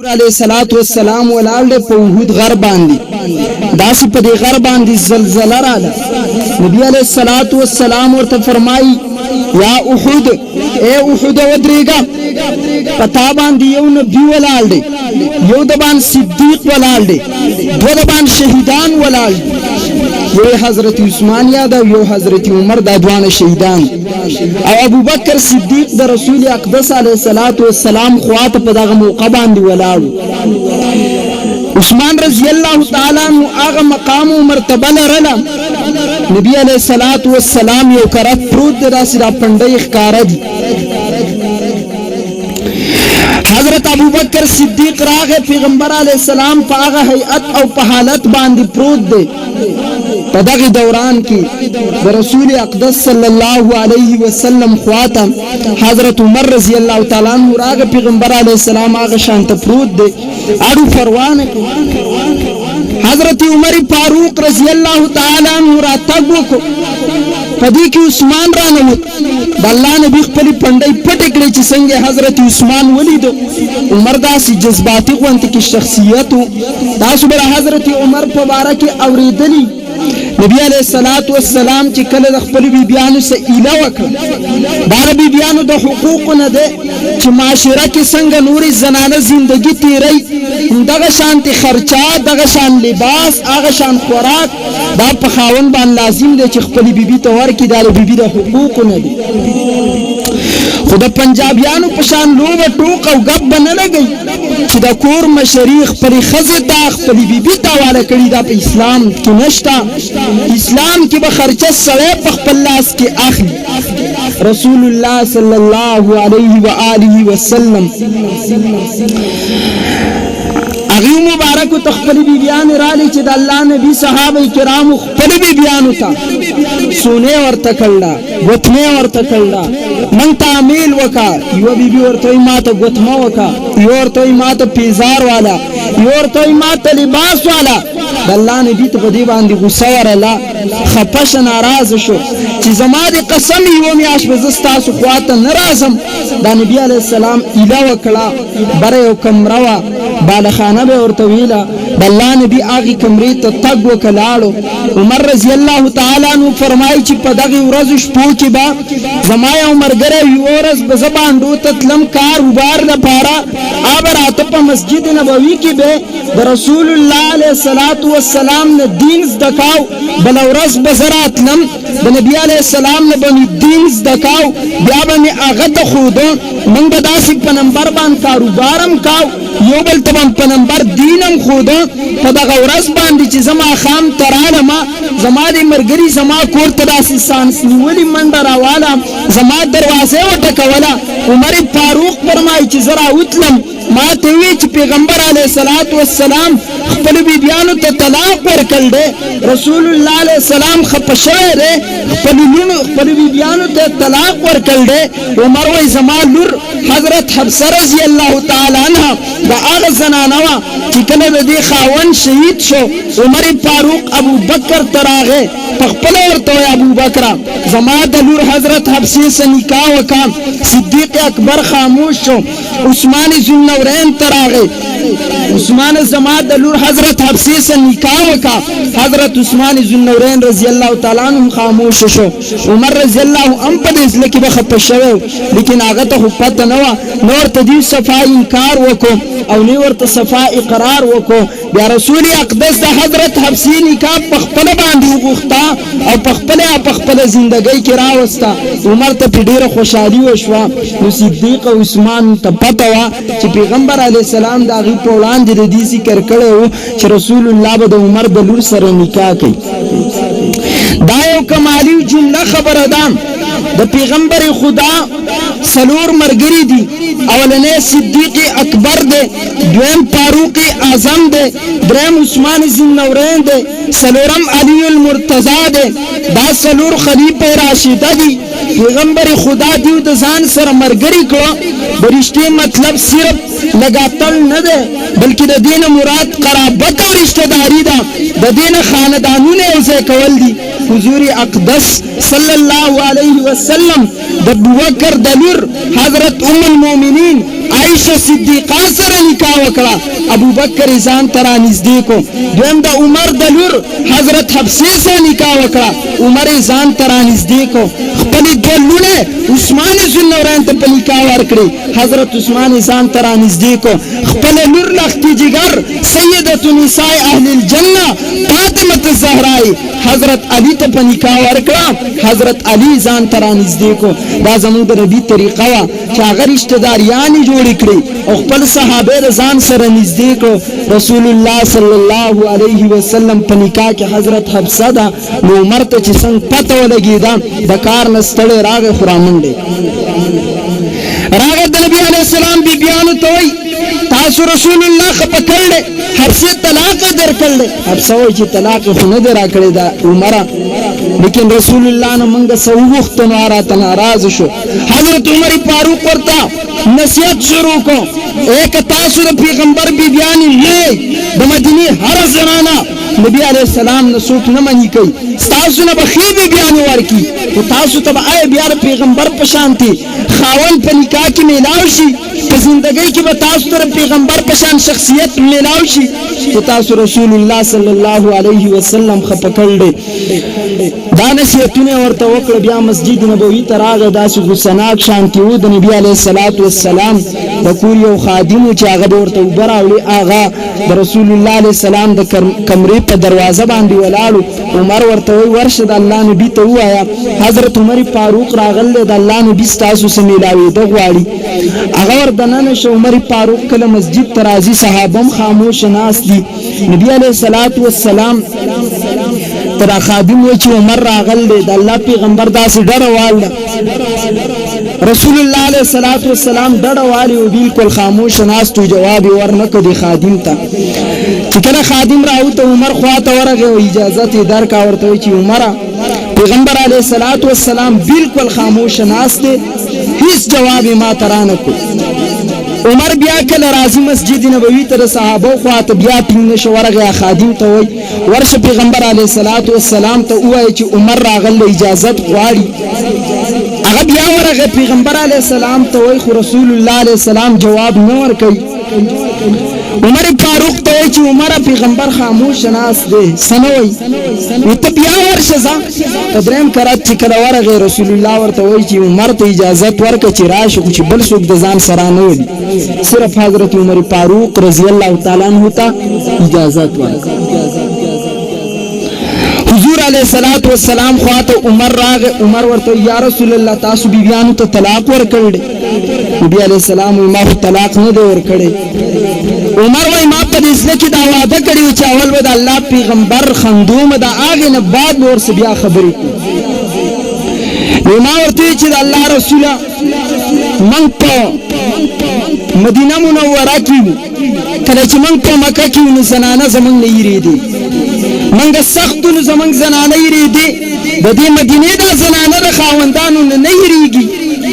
علیہ الصلوۃ والسلام ولاړ په وحود غر باندې داسې په دې غر باندې زلزلہ رااله نبی علیہ الصلوۃ والسلام ورته فرمایي یا احد اے احد ودریګه پتا باندې یو نبی ولاړ دی یو د باندې صدیق ولاړ دی دوه د باندې شهیدان ولاړ یو حضرت عثمان یاد او یو حضرت عمر دا دوانه شهیدان او ابو بکر صدیق د رسول اقدس علیه الصلاۃ والسلام خواته په دغه موقع باندې ولاړ عثمان رضی الله تعالی عنہ هغه مقام او مرتبه لرله نبی علیہ الصلوۃ والسلام یو کرت پروت داسې را پندې ښکارا دي حضرت ابو بکر صدیق راغه پیغمبر علیہ السلام په هغه هيئت او په حالت باندې پروت دی په دغه دوران کې د رسول اقدس صلی الله علیه وسلم خواته حضرت عمر رضی الله تعالی عنہ راغه پیغمبر علیہ السلام هغه شانت پروت دی اړو پروانه حضرت عمر فاروق رضی الله تعالی عنہ راتګ وکړ پدې کې عثمان رانوت د الله نبی خپل پندې پټ کړې چې څنګه حضرت عثمان ولید عمر داسې جذباتي غونته کې شخصیت تاسو بر حضرت عمر په باره کې اوریدلی نبی علیہ الصلوۃ والسلام چې کله د خپل بیبيانو سره ایله وکړه دا بیبيانو د حقوق نه ده چې معاشره کې څنګه نوري زنانه زندگی تیری دغه شانتي خرچا دغه شان لباس هغه شان خوراک دا په خاون باندې لازم دی چې خپل بیبي ته ورکړي دا بیبي د حقوق نه دي خو د پنجابیانو په شان لوبه ټوک او غب نه لګي چې د کور مشریخ پر خزه تا خپل بیبي ته والا کړي دا په اسلام کې نشتا اسلام کې به خرچه سره په خپل لاس کې اخلي رسول الله صلی الله علیه و آله وسلم اغه مبارک تخپل بیبیان را لې چې د الله نبی صحابه کرام خپل بیبیانو ته سونه ورته کړلا غتمه ورته کړلا من تعمیل وکا یو بیبي ورته ماته غتمه وکا یو ورته ماته پیزار والا یو ورته ماته لباس والا د الله نبی ته په دې باندې غوسه ورلا خپش ناراض شو چې زما دې قسم یو میاش بزستاسو خواته ناراضم د نبی علی السلام اله وکړه بره یو کمروا بالخانه به ورته ویلا د الله نبی هغه کمرې ته تګ وکړاړو عمر رضی الله تعالی عنہ فرمایي چې په دغه ورځ شپو کې با زما یو مرګره یو ورځ به زباندو تتلم کار وبار د پاره ابراته په مسجد نبوي کې به د رسول الله علیه الصلاۃ والسلام نه دین زدکاو بل ورځ به زراتلم د نبی علیه السلام نه به دین زدکاو بیا به هغه ته خودو من به داسې په نمبر باندې کاروبارم کاو یو بل ته په نمبر دینم خودو په دغه ورځ باندې چې زما خام تراله ما زما د مرګري زما کور ته داسې سانس نیولې منډه راواله زما دروازه وټکوله عمر فاروق فرمایي چې زرا وتلم ما ته وی چې پیغمبر علیه الصلاۃ والسلام خپل بیبيانو ته طلاق ورکړل دی رسول الله علیه السلام خپشه دی خپل بیبيانو ته طلاق ورکړل دی عمر وای زما لور حضرت حفصه رضی الله تعالی عنها دا هغه زنانه وا چې کله د دې خاون شهید شو عمر فاروق ابو بکر تراغه خپل ورته ابو بکر زما د لور حضرت حفصه سره نکاح وکړ صدیق اکبر خاموش شو عثمان ذوالنورین تراغه عثمان زما د لور حضرت حفصه سره نکاح وکړ حضرت عثمان ذوالنورین رضی الله تعالی عنہ خاموش شو عمر رضی الله ام په دې لکه به خپه شوی لیکن هغه ته پته نه و نور تدی صفای انکار وکړو او نور ورته صفای اقرار وکړو بیا رسول اقدس د حضرت حفصه نکاح په خپل باندې وغوښتا او په خپل ژوندۍ کې راوستا عمر ته ډیره خوشحالي وشوه نو صدیق او عثمان ته پته و چې پیغمبر علی السلام دا غي په وړاندې د دې ذکر کړو چې رسول الله به د عمر د لور سره نکاح کوي دا یو کمالی جمله خبره ده د پیغمبر خدا سلور مرګری دي اولنې صدیق اکبر ده دویم فاروق اعظم ده دریم عثمان ذوالنورین ده سلورم علی المرتضی ده دا سلور خلیفہ راشده دي پیغمبر خدا دیو د ځان سره مرګری کړو برشتي مطلب صرف لګاتل نه ده بلکې د دین مراد قرابت او رشتہ داری ده د دین خاندانونه یې کول دي حضور اقدس صلی الله علیه وسلم د ابوبکر د لور حضرت ام المؤمنین عائشہ صدیقہ سره نکاح وکړه ابو بکر ځان ترا نږدې کو دویم د عمر د لور حضرت حفصه سره نکاح وکړه عمر ځان ترا نږدې کو خپل دوه لونه عثمان ذوالنورین ته په نکاح ورکړي حضرت عثمان ځان ترا نږدې کو خپل لور لختي جګر سیدة نساء اهل الجنه فاطمه الزهرا حضرت علی ته په نکاح ورکړه حضرت علی ځان ترا نږدې کو دا زموږ د نبی طریقه وا چې هغه رشتہ داریان جوړ کړي او خپل صحابه ځان سره نږدې کو رسول الله صلی الله علیه وسلم په نکاح کې حضرت حفصه دا نو عمر ته چې څنګه پته ولګی دا د کار نستړی راغی خرامنډه راغی د نبی علیہ السلام بی بیانو ته وای تاسو رسول الله خپکړل حفصه طلاق درکړل حفصه وای چې طلاق خو نه درا کړی دا عمر لیکن رسول الله نه منګه سو وخت ناراض ناراض شو حضرت عمر فاروق ورته نصیحت شروع کو ایک تاسو د پیغمبر بی بیان نه د مدینه هر زنانه نبی علیہ السلام نسوک نه منی کوي تاسو نه بخیر بی بیان ورکی او تاسو ته آی بیا پیغمبر په شانتي خاون په نکاح کې میلاو شي په زندګۍ کې به تاسو تر پیغمبر په شان شخصیت میلاو شي چې تاسو رسول الله صلی الله علیه وسلم خپکړل دا نصیحتونه ورته وکړه بیا مسجد نبوي ته راغی داسې غسناک شان کې و د نبی علیه الصلاۃ والسلام د کور یو خادم چې هغه ورته وبراوي هغه د رسول الله علیه السلام د کمرې په دروازه باندې ولاړو عمر ورته ورشه د الله نبی ته وایا حضرت عمر فاروق راغل د الله نبی تاسو سره ملاوي د غواړي هغه وردننه شو عمر فاروق کله مسجد ترازی صحابم خاموش ناس دي نبی علیہ الصلوۃ والسلام تر خادم و چې عمر راغل د الله پیغمبر داسې ډروال رسول الله علیه الصلوۃ والسلام ډروالي او بالکل خاموش ناس تو جواب ورنکړي دی خادم ته چې کله خادم راو ته عمر خواته ورغه او اجازه ته درکا ورته چې عمر پیغمبر علیه الصلوۃ والسلام بالکل خاموش ناس ته هیڅ جواب ما ترانه کو عمر بیا کله راځي مسجد نبوي ته صحابه خواته بیا ټینګ شورغه خادم ته وای ورشه پیغمبر علیه الصلوۃ والسلام ته وای چې عمر راغله اجازه غواړي هغه بیا ورغه پیغمبر علیه السلام ته وای خو رسول الله علیه السلام جواب نه ورکړي عمر فاروق ته وای چې عمر پیغمبر خاموش ناس دی سنوي ته بیا ورشه تدریم کرات چې کله ورغه رسول الله ورته وای چې عمر ته اجازه ورکړي چې راشه چې بل څوک د ځان سره نه ولي صرف حضرت عمر فاروق رضی الله تعالی عنہ ته اجازه ورکړه حضور علیہ الصلوۃ والسلام خواته عمر راغه عمر ورته یا رسول الله تاسو بیبیانو ته طلاق ورکړل نبی علیہ السلام ما طلاق نه دی ورکړی عمر وای ما په دې ځل کې دا وعده کړی چې اول به د الله پیغمبر خندوم دا اغه نه بعد نور څه بیا خبرې ما ورته چې د الله رسول من په مدینه منوره کې کله چې من په مکه کې نو زنانه زمون نه یریدي منګه سختونو زمون زنانه یریدي د دې مدینه د زنانه د خاوندانو نه یریږي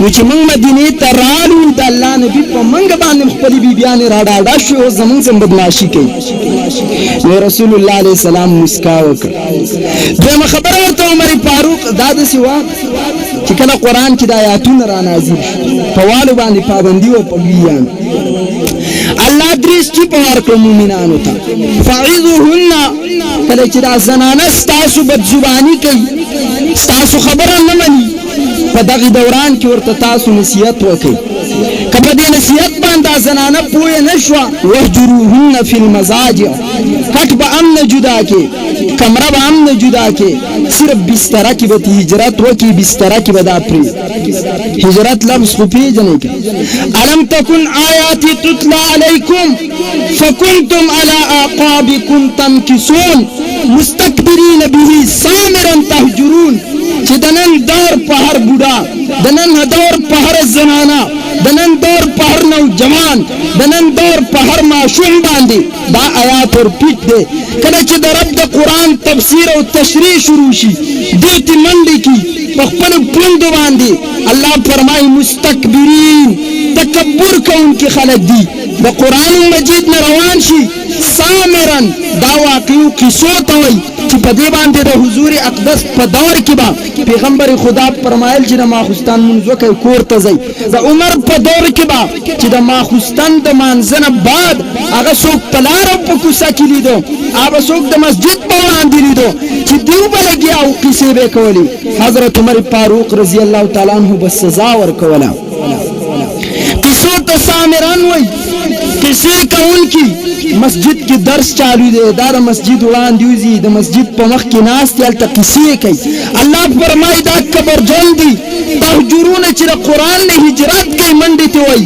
و چې من مدینه ته رالو د الله نبی په منګه باندې خپل بیبیان راډاډا شو زمون زم بدمعشي کوي نو رسول الله علیه السلام مسکا وکړه دغه خبره ورته عمر فاروق دا د سیوا چې کله قران کې د آیاتونو را نازل په والو باندې پابندي او پویان الله دریس چې په ورکو مومنانو ته فعذوهن کله چې دا زنانه ستاسو بد زبانی کوي ستاسو خبره نه مني په دغه دوران کې ورته تاسو نصیحت وکړئ کله دې نصیحت باندې زنانه پوهه نشو وهجروهن فی المضاجع کټ به امن جدا کې کمره به امن جدا کې صرف بستر کې به هجرت وکي بستر کې به دا پری هجرت لفظ خو پیژنې کې الم تکن آیاتی تتلا علیکم فکنتم علی اعقابکم تنکسون مستكبرین به سامرا تهجرون چې دنن دور په هر بوډا دنن دور په هر زنانا دنن دور په هر نوجوان دنن دور په هر معشوم باندې دا آیات ور پیټ دي کله چې د رب د قران تفسیر او تشریح شروع شي دوی منډي کی په خپل پوند باندې الله فرمایي مستكبرین تکبر کوونکي خلک دي د قران مجید نه روان شي سامرن دا واقعو قصو ته وي چې چې په دې باندې د حضور اقدس په دور کې با پیغمبر خدا فرمایل چې د ماخستان منځ وکي کور ته ځي د عمر په دور کې با چې د ماخستان د مانځنه بعد هغه څوک په لار په کوڅه کې لیدو هغه څوک د مسجد په وړاندې لیدو چې دیو بلګي او قصې به کولی حضرت عمر فاروق رضی الله تعالی عنہ بس سزا ورکوله قصو ته سامران وای قصې کول کی مسجد کې درس چالو دی دا د مسجد وړاندې وزي د مسجد په مخ کې ناس تل قصې کوي الله فرمایي دا کبر جن دي تهجرون چې قرآن نه هجرت کوي منډې ته وای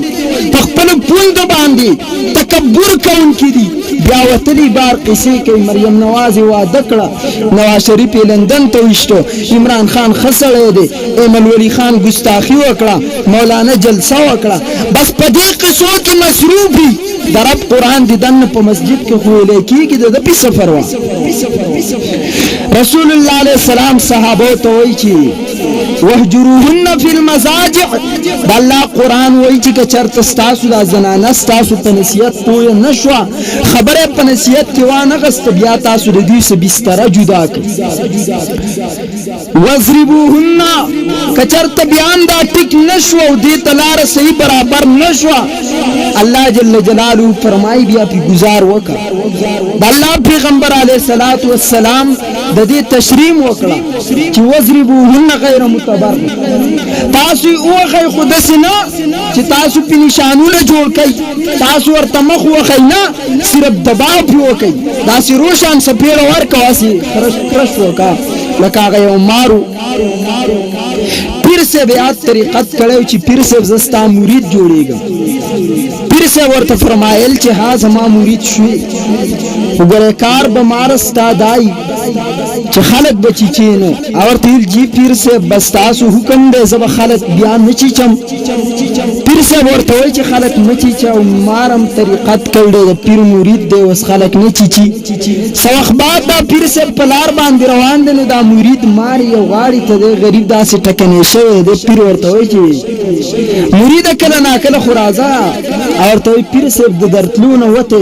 خپل پوند باندې تکبر کوونکي دي بیا وتلی بار قصې کوي مریم نواز واده کړه نواز شریف لندن ته وشتو عمران خان خسړې دی ایمن ولی خان ګستاخی وکړه مولانا جلسه وکړه بس په دې قصو کې مصروفي درب قرآن دي دن په مسجد کې خو لیکيږي د په سفر وا رسول الله عليه السلام صحابه ته وایي چې وهجروهن فی المضاجع الله قرآن وایي چې چرته تاسو د زنانه تاسو په نصیحت پوه نشو خبره په نصیحت کې وانه غست بیا تاسو د دې سه بستر جدا کړئ وضربوهن کچرته بیان دا ټیک نشو او دې تلار صحیح برابر نشو الله جل جلاله فرمای بیا په گزار وکړه د الله پیغمبر علیه الصلاۃ والسلام د دې تشریح وکړه چې وضربوهن غیر متبرج تاسو اوخی خود سینا چې تاسو په نشانونه جوړ کړئ تاسو ورته مخ وخی نه صرف دباو پیو کوي داسې روشان سپیړه ورکه واسي خرش وکا لکه هغه یو مارو پیر سے بیات طریقت کړو چې پیر سے زستا مرید جوړیږي پیر سے ورته فرمایل چې ها زما مرید شوی وګوره کار به مارستا دای چې خلق بچی چینو اور تیل جی پیر سے بس تاسو حکم دے زب خلق بیان نچی چم پیر سے ورته وای چې خلق نچی چا مارم طریقت کړو د پیر مرید دی وس خلق نچی چی سوخ بعد دا پیر سے پلار باندې روان دي دا مرید ماری یو غاړي ته غریب داسې ټکنه شوی د پیر ورته وای چې مرید کله نا کله خرازه اور ته پیر سے د درتلونه وته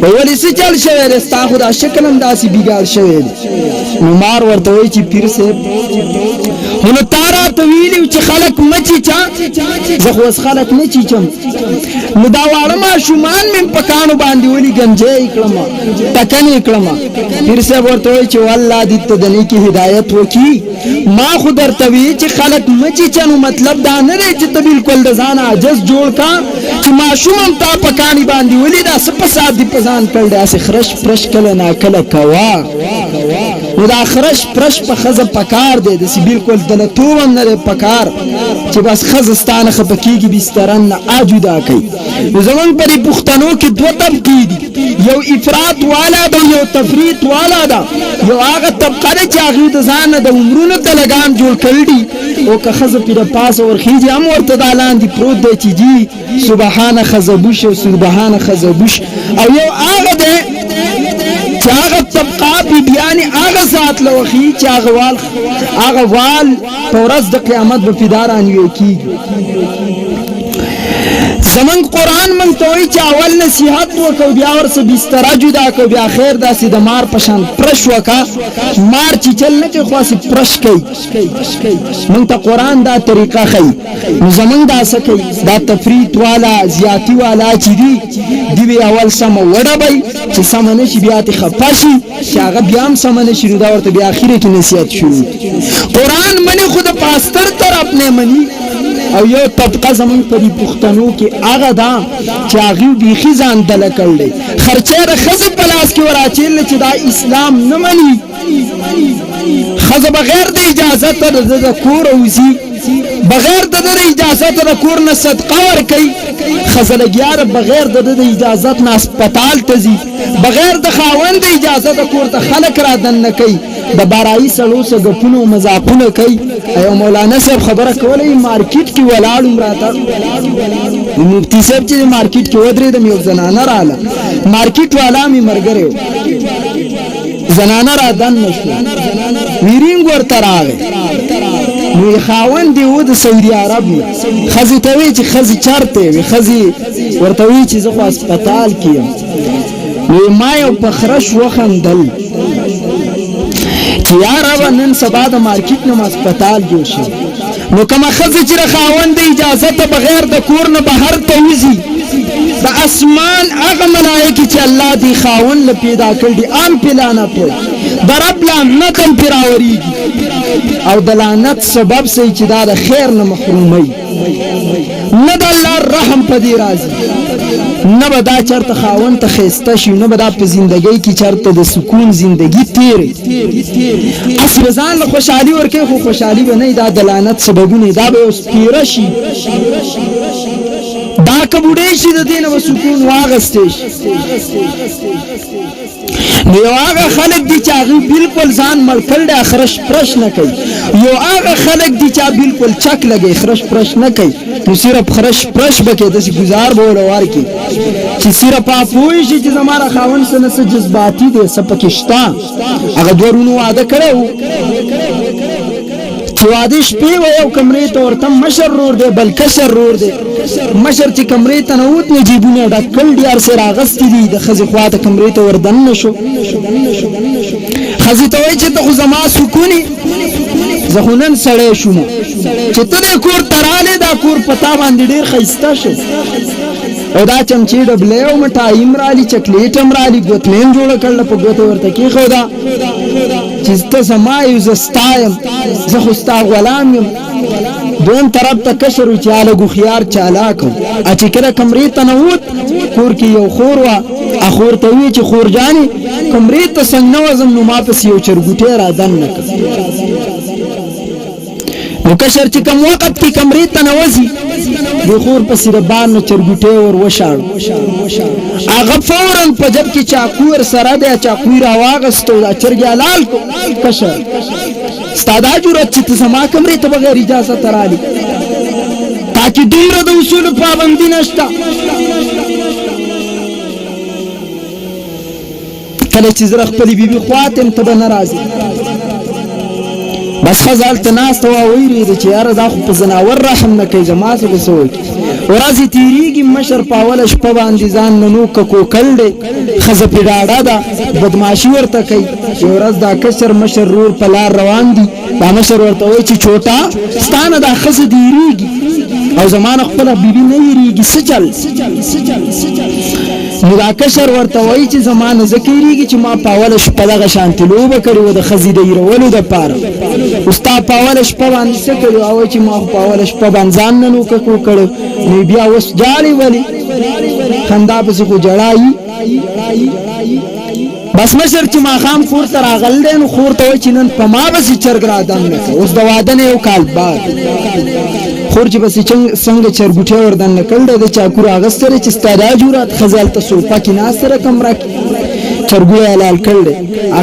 ولی څه چل شوی رستا خدا شکل انداسي بیګار شوی نو مار ورته وای چې پیر سے نو تارا طویل چې خلق مچی چا زه خو خلق نه چیچم نو دا واړه ما شومان من پکانو باندې ولي گنجې کړم تکنه کړم پیر سے ورته وای چې والله دې ته د نیکی هدایت وکي ما خو درته وی چې خلق مچی چنو مطلب دا نه دی چې ته بالکل د ځان عاجز جوړ کا چې ما شوم تا پکانی باندې ولي دا سپساد دی پزان کړل دا خرش پرش کله نا کله کوا نو دا خرش پرش په خزه پکار دی د سی بالکل دلتوم نه پکار چې بس خزستانه خپکیږي بسترن نه اجدا کوي زمون پر پښتنو کې دوه طبقې دي یو افراط والا دا یو تفریط والا دا یو هغه طبقه چې هغه د ځان د عمرونو ته لګام جوړ کړی او که خزه پر پاس ورخیږي هم ورته دالان دي پروت دی چې جی سبحان خزبوش او سبحان خزبوش او یو هغه دی چې هغه طبقه بیان هغه ذات لوخي چې هغه وال پورز د قیامت په فداران یو کیږي زمن قرآن من توي چې اول نصيحت وکاو بیا ورسه بستر جدا کو بیا خیر داسې د مار پشان پرش وکا مار چې چل نه کې خاص پرش کوي من ته قرآن دا طریقه خي زمن دا سکي دا تفریط والا زیاتی والا چې دی اول سم وډبای چې سم نه شي بیا ته خفاشي چې هغه بیا هم سم نه شي دا ورته بیا اخیره کې نصيحت شروع قرآن منی خود پاستر تر خپل منی او یو طبقه زمون په پښتنو کې هغه دا چې هغه بيخي ځان دل کړل خرچه د خزه پلاس کې وراچل چې دا اسلام نه مني خزه بغیر د اجازه ته د کور اوسي بغیر د اجازه ته د کور نه صدقه ور کوي خزه لګیار بغیر د اجازه نه هسپتال ته ځي بغیر د خاوند اجازه د کور ته خلک را دن نه کوي د بارای سړو سره غپونو مزاقونه کوي ایو مولانا صاحب خبره کولې مارکیټ کې ولاړ امراته مفتی صاحب چې مارکیټ کې ودرې د یو زنانه رااله مارکیټ والا می مرګره زنانه را دن نشو میرینګ ورته راغی نو خاوند دی و د سعودي عرب خزي ته وی چې خزي چرته وی خزي ورته وی چې زه هسپتال کې نو ما یو پخرش وخندل چې یا رب نن سبا د مارکیټ نه هسپتال جوړ شي نو کومه ښځه چې د خاوند د اجازه ته بغیر د کور نه بهر ته وځي د اسمان هغه ملائکې چې الله دی خاوند له پیدا کړي دي عام پې لعنت وایي د رب لعنت هم پرې راورېږي او د لعنت سبب سي چې دا د خیر نه محروموي نه د الله رحم په دې راځي نه به دا چېرته خاوند ته ښایسته شي نه به دا په زندګۍ کې چېرته د سکون زندګي تېرې هسې به ځان له خوشحالي ورکوي خو خوشحالي به نه وي دا د لعنت سببونه دا به یو سپېره شي دا که بوډۍ شي د دې نه به سکون واغستی شي نو یو هغه خلک دي چې هغوی بلکل ځان مړ کړی دی خرش پرش نه کوي یو هغه خلک دي چې بلکل چک لګوي خرش پرش نه کوي نو صرف خرش پرش به کوي داسې ګزار به ورله ورکړي چې صرف پوه شي چې زما را خاوند څه نه څه جذباتي دی څه پکې شته هغه دوه ورونو واده کړی و چې واده شپې و یو کمرې ته ورته مشر رور دی بل کشر رور دی مشر چې کمرې ته نوت نو جیبونه ډک کړل دي هر څه راغستي دي د ښځې خوا ته کمرې ته ور دننه شو ښځې ته وایي چې ته خو زما سکون یې زه خو نن سړی شوم چې ته دې کور ته رالې دا کور په تا باندې ډېر ښایسته شو او دا چمچې ډبلی او مټایي هم رالي چکلیټ هم رالي ګوتمې هم جوړه کړله په ګوته ورته کېښوده چې ته زما یو زه ستا یم زه خو ستا غلام یم دویم طرف ته کشر و چې هلک هوښیار چالاک و چې کله کمرې ته نوت کور کې یو خور وه خور ته ویې چې خور جانې کمرې ته څنګ نه وځم نو ما پسې یو چرګوټی را دننه کړ نو کشر چې کوم وخت کې کمرې ته نوځي د خور پسې د بار نه چرګوټی ور وشاړو هغه فوراً په جب کې چاقو ورسره دی چاقو یې راواغستو دا چرګ یې حلال کړو کشر ستا دا جرأت چې ته زما کمرې ته بغیر اجازه ته رالي تا کې دومره د اصولو پابندي نشته کله چې زه خپلې بیبي خواته یم ته به نه راځې بس ښځه هلته ناسته وه ویرېده چې یاره دا خو په زناور رحم نه کوي زما څه به څه وکړي ورځې تېرېږي مشر په اوله شپه باندې ځان ننو که کوکل دی ښځه پې ډاډه ده بدماشي ورته کوي یو ورځ دا کشر مشر رور په لار روان دي دا مشر ورته وایي چې چوټه ستا نه دا ښځه دې هېرېږي او زما نه خپله بیبي نه هېرېږي څه چل نو دا کشر ورته وایي چې زما نه ځکه هېرېږي چې ما په اوله شپه دغه شانتې لوبه کړې وه د ښځې د هېرولو دپاره ستا په اوله شپه باندې څه کړي او چې ما خو په اوله شپه باندې ځان نه نوککو کړو نو بیا اوس جاړې ولې خندا پسې خو جړایي بس مشر چې ماښام کور ته راغلی دی نو خور ته وایي چې نن په ما بسې چرګ را دننه کړه اوس د واده نه یو کال بعد خور چې بسې څنګه چرګوټی ور دننه کړل دی د چاقو راغستی دی چې ستا دا جرأت ښځې هلته صوفه کې ناسته ده کمره کې چرګوړی حلال کړل دی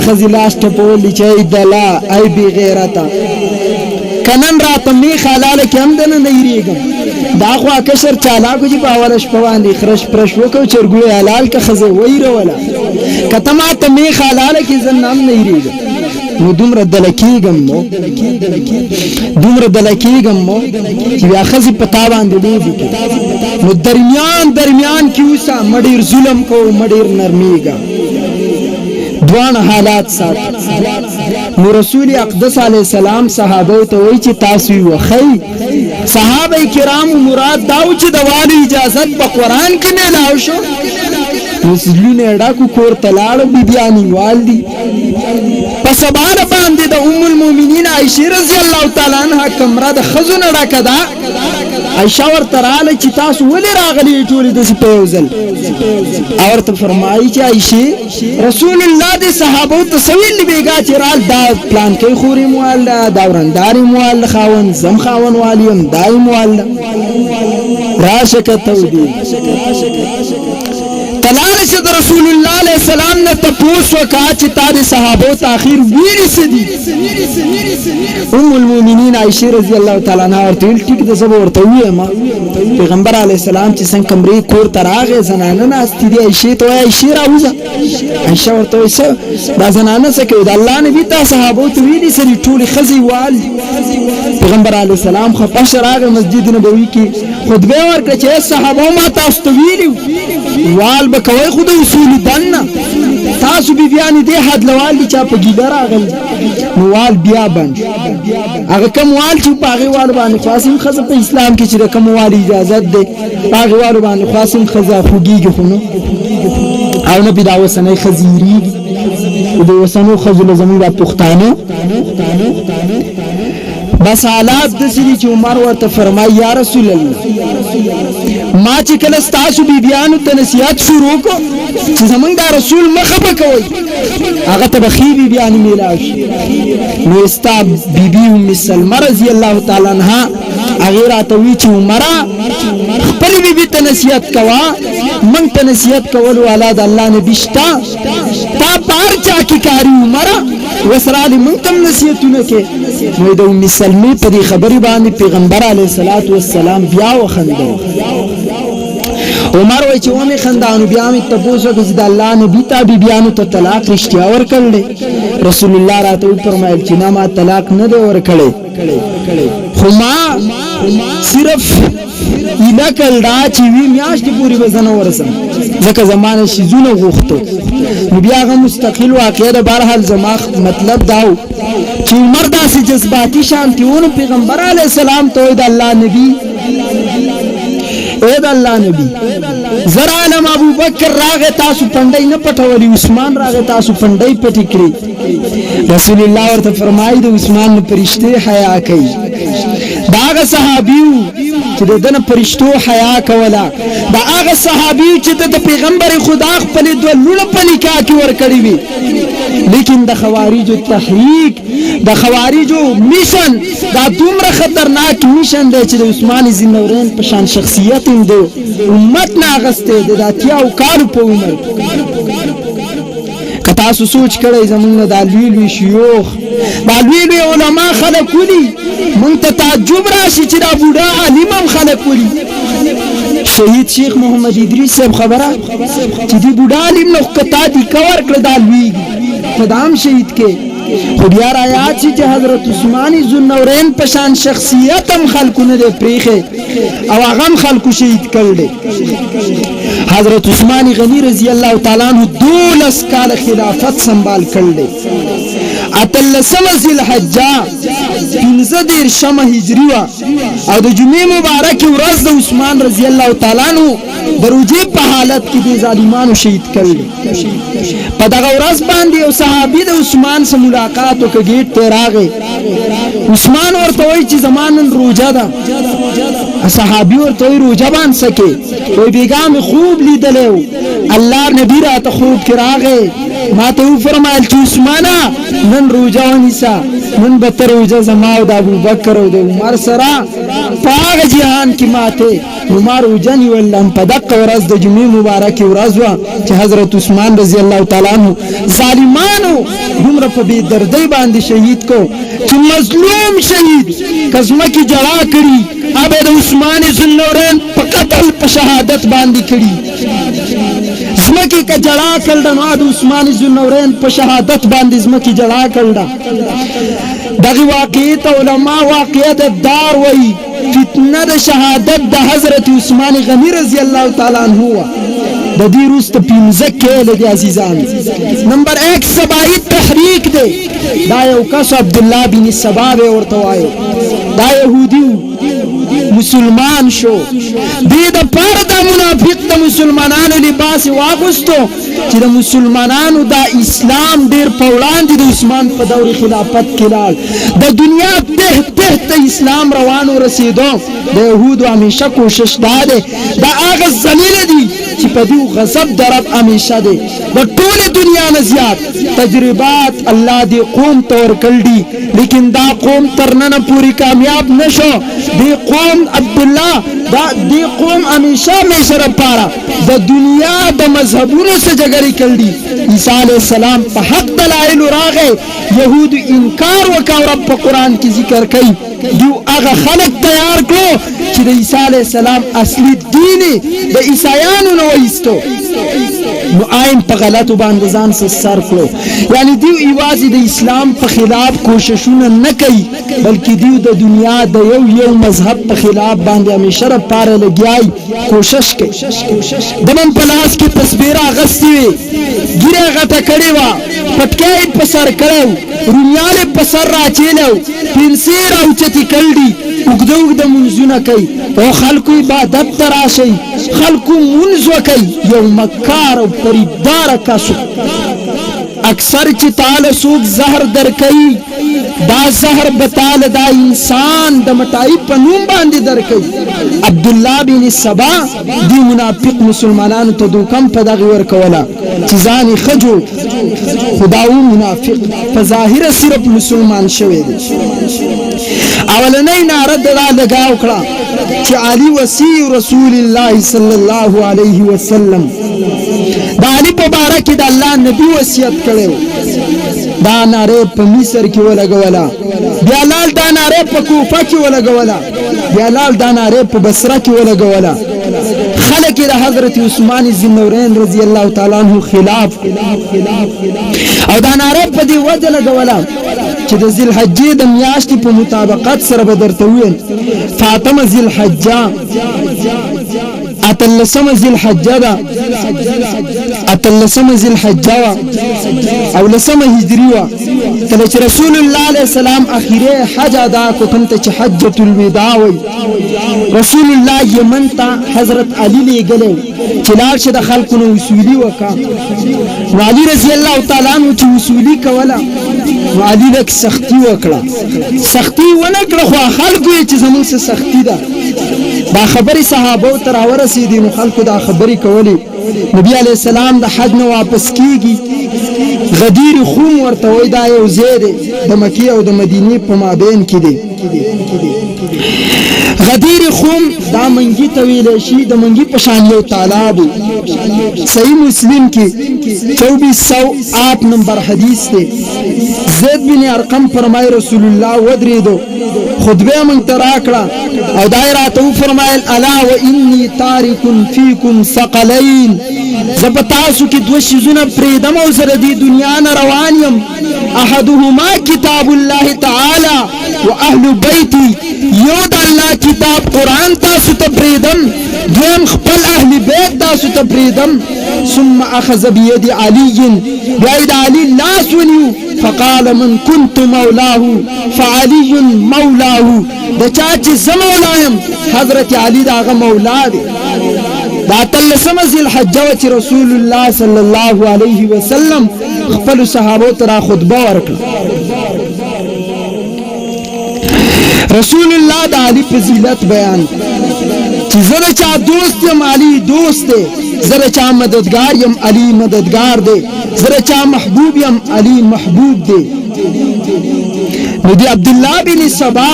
ښځې لاس ټپولی چې ای دلا ای بې غیرته که نن راته میخ حلاله کې هم دنه نه هېرېږم دا خو کشر چالاکو چې په اوله شپه باندې خرش پرش وکړو چرګوړی حلال که ښځې ویروله که ته ما ته میخ حلاله کې زه هم نه هېرېږم نو دومره دله کېږم مو چې بیا ښځې په تا باندې لوبې کوي نو درمیان کې اوسه مه ډېر ظلم کوو مه ډېر نرمېږه دواړه حالات ساتي نو رسول اقدس علیه السلام صحابه ته وایي چې تاسو یې وښئ صحابه کرامو مراد دا و چې د والو اجازت په قرآن کې میلاو شو نو زړونه یې ډکو کور ته لاړو بیبیانې وال دي په سبانه باندې د ام المؤمنین عایشې رضی الله تعالی عنها کمره د ښځو نه ډکه ده عایشه ورته راغله چې تاسو ولې راغلي ټولې داسې په یو ځل او ورته فرمایي چې عایشې رسول الله دې صحابو ته څه ویلي بېګا چې رال دا پلانکۍ خور یې موال ده دا ورندار یې موال ده خاوند زم خاوند وال یم دا یې موال ده راشه که تودې تلاله چې د رسول الله علیه السلام نه تپوس وکړه چې تا د صحابو تاخیر ویلي څه دي ام المؤمنین عایشې رضی الله تعالی عنها ورته ویل ټیک ده زه به ورته ووایم پیغمبر علیه السلام چې څنګه کمرې کور ته راغې زنانه ناستې دي عایشې ته وایي عایشې راوځه عایشه ورته وایي څه دا زنانه څه کوي د الله نبي تا صحابو ته ویلي څه دي ټولې ښځې وال پیغمبر علیه السلام خفه شه راغی مسجد نبوي کې خطبه یې ورکړه چې صحابو ما تاسو ته ویلي وال به کوئ خو د اصول دننه تاسو بیبیان دې حد لوال دي چا په ګیله راغل موال بیا بند هغه کوم وال چې په هغه وال باندې خاصم خزه په اسلام کې چې کوم وال اجازه ده هغه وال باندې خاصم خزه خوږیږي خو نو او نه بدا وسنه خزيري د وسنو خزل زمون د پښتانه بس حالات د سری چې عمر ورته فرمای یا رسول الله ما چې کله تاسو بیبیانو ته نصیحت شروع کو چې زمونږ د رسول مخه پکوي هغه ته بخي بیبیان میلاش نو استا بیبي ام سلمہ رضی الله تعالی عنها هغه راته وی چې عمر خپل بیبي ته نصیحت کوا من ته نصیحت کول والا د الله نبی شتا تا پار چا کی کاری عمر وسره دې من تم نصیحتونه کې نو د ام سلمہ په دې خبري باندې پیغمبر علیه الصلاۃ والسلام بیا وخندو عمر وای چې ومه خندانو بیا می تاسو کې د الله نبی ته بیبيانو ته طلاق رښتیا ورکړل رسول الله راته فرمایل چې نه ما طلاق نه دی ورکړل خو ما صرف الکل دا چې وی میاشتې پوری وزنه ورسم ځکه زمانه شیزونه غوښتو نو بیا غو مستقل واقع ده بهرحال زما مطلب داو چې عمر داسې جذباتي شانتیونه پیغمبر علی السلام ته د الله نبی اے د الله نبی زرا علم ابو بکر راغه تاسو پندای نه پټولي عثمان راغه تاسو پندای پټی کړی رسول الله ورته فرمایي د عثمان په پرشته حیا کوي داغه صحابیو چې دنه پرشتو حیا کولا دا هغه صحابي چې د پیغمبر خدا خپل دوه لونه په نکاح کې ور کړی وي لیکن د خوارجو تحریک د خوارجو میشن دا دومره خطرناک میشن دی چې د عثمان ذوالنورین په شان شخصیت دی امت ناغسته د اتیاو کارو په عمر کتا سوچ کړئ زمونږ د لوی شيوخ د لوی علما خلک ولي مونږ ته تعجب راشي چې دا بوډا عالم هم خلک ولي شهید شیخ محمد ادریس صاحب خبره چې دی بوډا عالم نو کتا دی کور کړ د لوی قدام شهید کې خو بیا آیات چې حضرت عثمان ذوالنورین په شان شخصیت هم خلکونه د پریخه او هغه هم خلکو شهید کړل حضرت عثمان غنی رضی الله تعالی عنہ 12 کال خلافت سنبال کړل اتلسم ذی الحجه 15 شمه هجری وا او د جمعې مبارک ورځ د عثمان رضی الله تعالی عنہ دروجی په حالت کې د ظالمانو شهید کړل په دغه ورځ باندې یو صحابي د عثمان سره ملاقات وکړي ته راغی عثمان ورته وایي چې زمانن روزه ده صحابي ورته وایي روزه باندې سکه وای بیګام خوب لیدلو الله نبی راته خوب کې راغی ما ته فرمایل چې عثمانه نن روزه ونیسا نن به تر روزه زما او د ابوبکر او د عمر سره پاغه جهان کې ماته عمر وجنی ولم په دغه ورځ د جمعې مبارکه ورځ وا چې حضرت عثمان رضی الله تعالی عنہ ظالمانو دومره په بی دردی باندې شهید کو چې مظلوم شهید قسمه کی جړه کړي ابه د عثمان ذوالنورین په قتل په شهادت باندې کړي زمکی کا جړه کړه نو د عثمان ذوالنورین په شهادت باندې زمکی جړه کړه دغه واقعیت علما واقعیت دار وای فتنه د شهادت د حضرت عثمان غنی رضی الله تعالی عنہ د دې روست پینځه کې د عزیزان نمبر 1 سبای تحریک دی دا یو کس عبد الله بن سبا ورته وایي دا يهودي مسلمان شو دې د پاره د منافق د مسلمانانو لباس واغستو چې د مسلمانانو د اسلام ډیر په وړاندې د عثمان په دور خلافت کې لال د دنیا ته اسلام روانو رسیدو د يهودو همیشه کوشش داده دا هغه ذلیل دي چې په دې غضب درب همیشه دي د ټول دنیا نه زیات تجربات الله دې قوم تور کړي لیکن دا قوم ترنه پوری کامیاب نشو دې قوم عبد الله دا دې قوم همیشه سره پاره د دنیا د مذهبونو سره جګړه کړي عیسی علی السلام په حق دلایل راغی يهود انکار وکاو رب قرآن کې ذکر کوي دیو هغه خلق تیار کړو چې د عیسی علی السلام اصلي دین د عیسایانو نو ایستو نو آئین په غلطو باندې ځان سر کړو. یعنی دیو یوازې د اسلام په خلاف کوششونه نه کوي بلکې دیو د دنیا د یو مذهب په خلاف باندې همیشه لپاره لګیای کوشش کوي. دمن په لاس کې تصویر اغستې وي ګیره غټه کړې وه پټکی په سر کړی رومیان په سر راچیلو پنسې راوچتې کړي اوږده اوږده منځونه کوي او خلکو عبادت ته راشئ خلکو منځ وکئ یو مکار او فریبداره کس اکثر چې تاله څوک زهر درکوي دا زهر به تاله دا انسان د مټایي په نوم باندې درکوي. عبدالله بن سبا دی منافق مسلمانانو ته دوکم په دغې ورکوله چې ځان یې ښه جوړ خدا و منافق په ظاهره صرف مسلمان شوی دی. اولنۍ ناره د دا لګا وکړه چې علي وصي رسول الله صلی الله علیه وسلم د علي په باره کې د الله نبي وصیت کړی دا ناره په مصر کې ولګوله بیا لال دا ناره په کوفه کې ولګوله بیا لال دا ناره په بصره کې ولګوله. خلک د حضرت عثمان ذوالنورین رضی الله تعالی عنہ خلاف او دا ناره په دې وجه لګوله چې د ذی الحجې د میاشتې په مطابقت سره به درته وویل فاطمه ذی الحجه اتلسمه ذی الحجه ده اتلسمه ذی الحجه وه او لسمه هجري وه کله چې رسول الله علیه السلام اخیری حج ادا کړو کوم ته چې حجة الوداع وایي رسول الله یمن ته حضرت علی لیږلی چې لاړ شه د خلکو نه وصولي وکړه نو علي رضی الله تعالی عنه چې وصولي کوله نو علي لږ سختي وکړه سختي ونه کړه خو خلکو یې چې زموږ څه سختي ده دا خبرې صحابو ته راورسېدې نو خلکو دا خبرې کولې. نبي علیه السلام د حج نه واپس کیږي غدیر خوم ورته وایي دا یو ځای دی د مکې او د مدینې په مابین کې دی. غدیر خوم دا منګي ته ویلی شي د منګي په شان یو تالاب صحیح مسلم کې 2408 نمبر حدیث دی. زید بن ارقم فرمای رسول الله ودرېدو خطبه مونږ ته راکړه او دا یې راته وفرمایل الا و انی تارک فیکم ثقلین زه په تاسو کې دوه شیزونه پرېږدم او زه د دې دنیا نه روان یم احدهما کتاب الله تعالی و اهل بیتی یو د الله کتاب قرآن تاسو ته پرېږدم دویم خپل اهل بیت تاسو ته پرېږدم. ثم اخذ بید علی بیا یې د علي لاس ونیو فقال من كنت مولاه فعلي مولاه د چا چې زه مولا یم حضرت علي د هغه مولا دی. دا اتلسمه ذی الحجه وه چې رسول الله صلی الله علیه وسلم خپلو صحابو ته را خطبه ورکړه. رسول الله د علي فضیلت بیان چې زه د چا دوست یم علي دوست دی زه د چا مددگار یم علي مددگار دی زه د چا محبوب یم علي محبوب دی. نو دی عبدالله بن سبا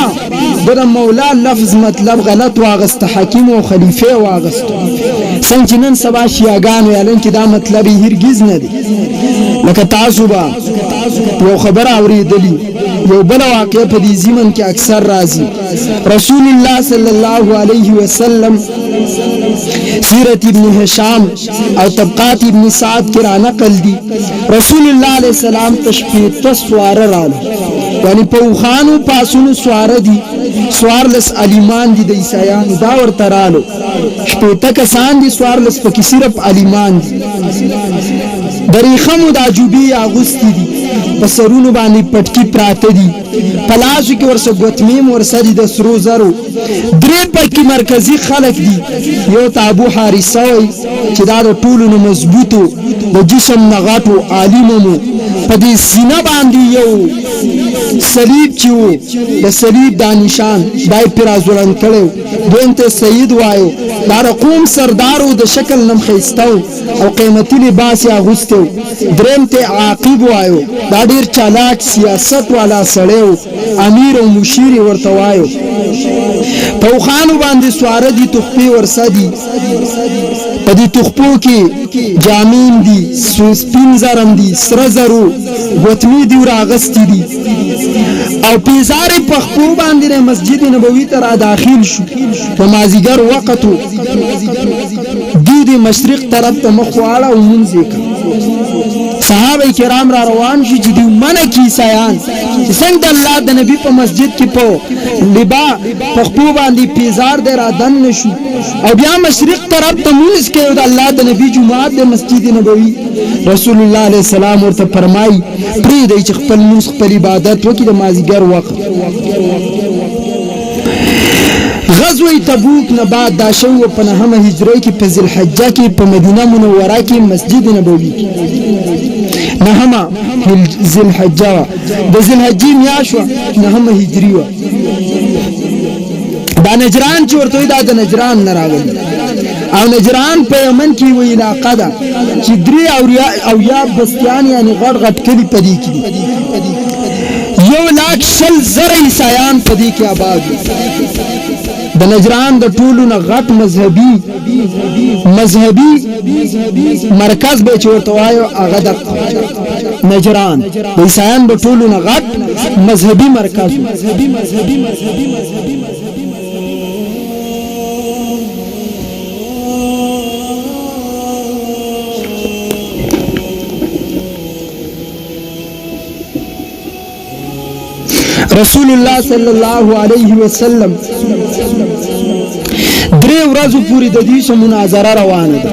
د مولا لفظ مطلب غلط واغست حکیم او خلیفه واغست څنګه چې نن سبا شیعاګان ویلن چې دا مطلب هرگز نه دی. لکه تاسو به یو خبر اوریدلی یو بل واقع په دې زمن کې اکثر راځي. رسول الله صلی الله علیه وسلم سیرت ابن هشام او طبقات ابن سعد کې را نقل دي رسول الله علیه السلام تشفیت سوار رااله یعنی په خوانو پاسونو سوار دي سوار لس علیمان دي د عیسایانو دا ورته رالو شپېته کسان دي سوار لس پکې صرف علیمان دي دریخمو د عجوبې اغوستي دي په سرونو باندې پټکي پراته دي په لاسو کې ورسه ګوتمې ورسه دي د سرو زرو درې پکې مرکزي خلک دي یو ته ابو حارثه وایي چې دا د ټولو نه مضبوطو د جسم نه غټو عالمو په دې سینه باندې یو صلیب چې و د صلیب دا نشان دا یې پرې راځوړند کړی و دویم ته سید وایو دا د قوم سردارو د شکل نم ښایسته او قیمتي لباس یې اغوستی و دریم ته عاقب وایو دا ډېر چالاک سیاست والا سړی و امیر او مشیر یې ورته وایو په اوښانو باندې سواره دي تحفې ورسه دي په دې تحفو کې جامین دي سپین زرم دي سره زرو ګوتمې دي راغستې دي او پیزارې په خپو باندې مسجد نبوي ته را داخل شو په مازیګر وخت و دوی د مشرق طرف ته مخ واړه او مونځ وکړه صحابه کرام را روان شو چې دوی منع کی عیسایان چې څنګه د الله د نبی په مسجد کې په لبا په خپو باندې پیزار دی را دن نشو او بیا مشرق طرف ته مونځ کوي د الله د نبی جمعات د مسجد نبوي رسول الله علیه السلام ورته فرمایي پرېږدئ چې خپل مونځ خپل عبادت وکړي د مازدیګر وخت غزوه تبوک نه بعد دا شو په 9 هجری کې په ذوالحجه کې په مدینه منوره کې مسجد نبوي کې 9 ذوالحجه د ذوالحجې میاشت 9 هجری و دا نجران چې ورته دا د نجران نه راغلي او نجران په یمن کې وی علاقه ده چې 3 او یا بستیان یعنی غټ غټ کلی پدې کې 1,00,000 عیسایان پدې کې آباد دي د نجران د ټولو نه غټ مذهبي مرکز به چورته وایو هغه د نجران د عیسایان د ټولو نه غټ مذهبي مرکز رسول الله صلی الله علیه وسلم 3 ورځې پوری د دې سره مناظره روانه ده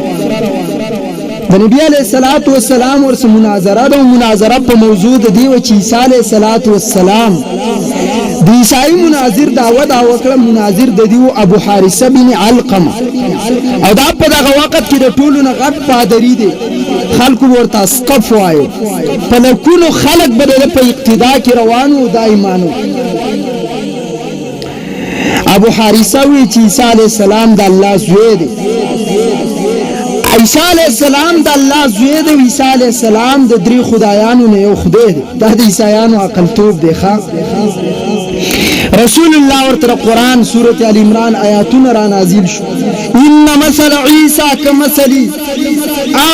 د نبی علیه الصلاۃ والسلام ورسره مناظره ده او مناظره په موضوع د دی چې عیسی علیه الصلاۃ والسلام د عیسائی مناظر دعوت وکړه مناظر د دیو ابو حارثه بن علقمه او دا په دغه وخت کې د ټولو نه غټ پادری دی خلکو ورته اسقف وایو په لکونو خلک به په اقتدا کې روانو او دایمانو ابو حارثه وی چې عیسی علیه السلام د الله زوی دی عیسی علیه السلام د الله زوی دی عیسی علیه السلام د 3 خدایانو نه یو خدای دی دا د عیسایانو عقل توب دی رسول الله ورته قرآن سورة ال عمران آیاتونه را نازل شو ان مثل عیسی کمثل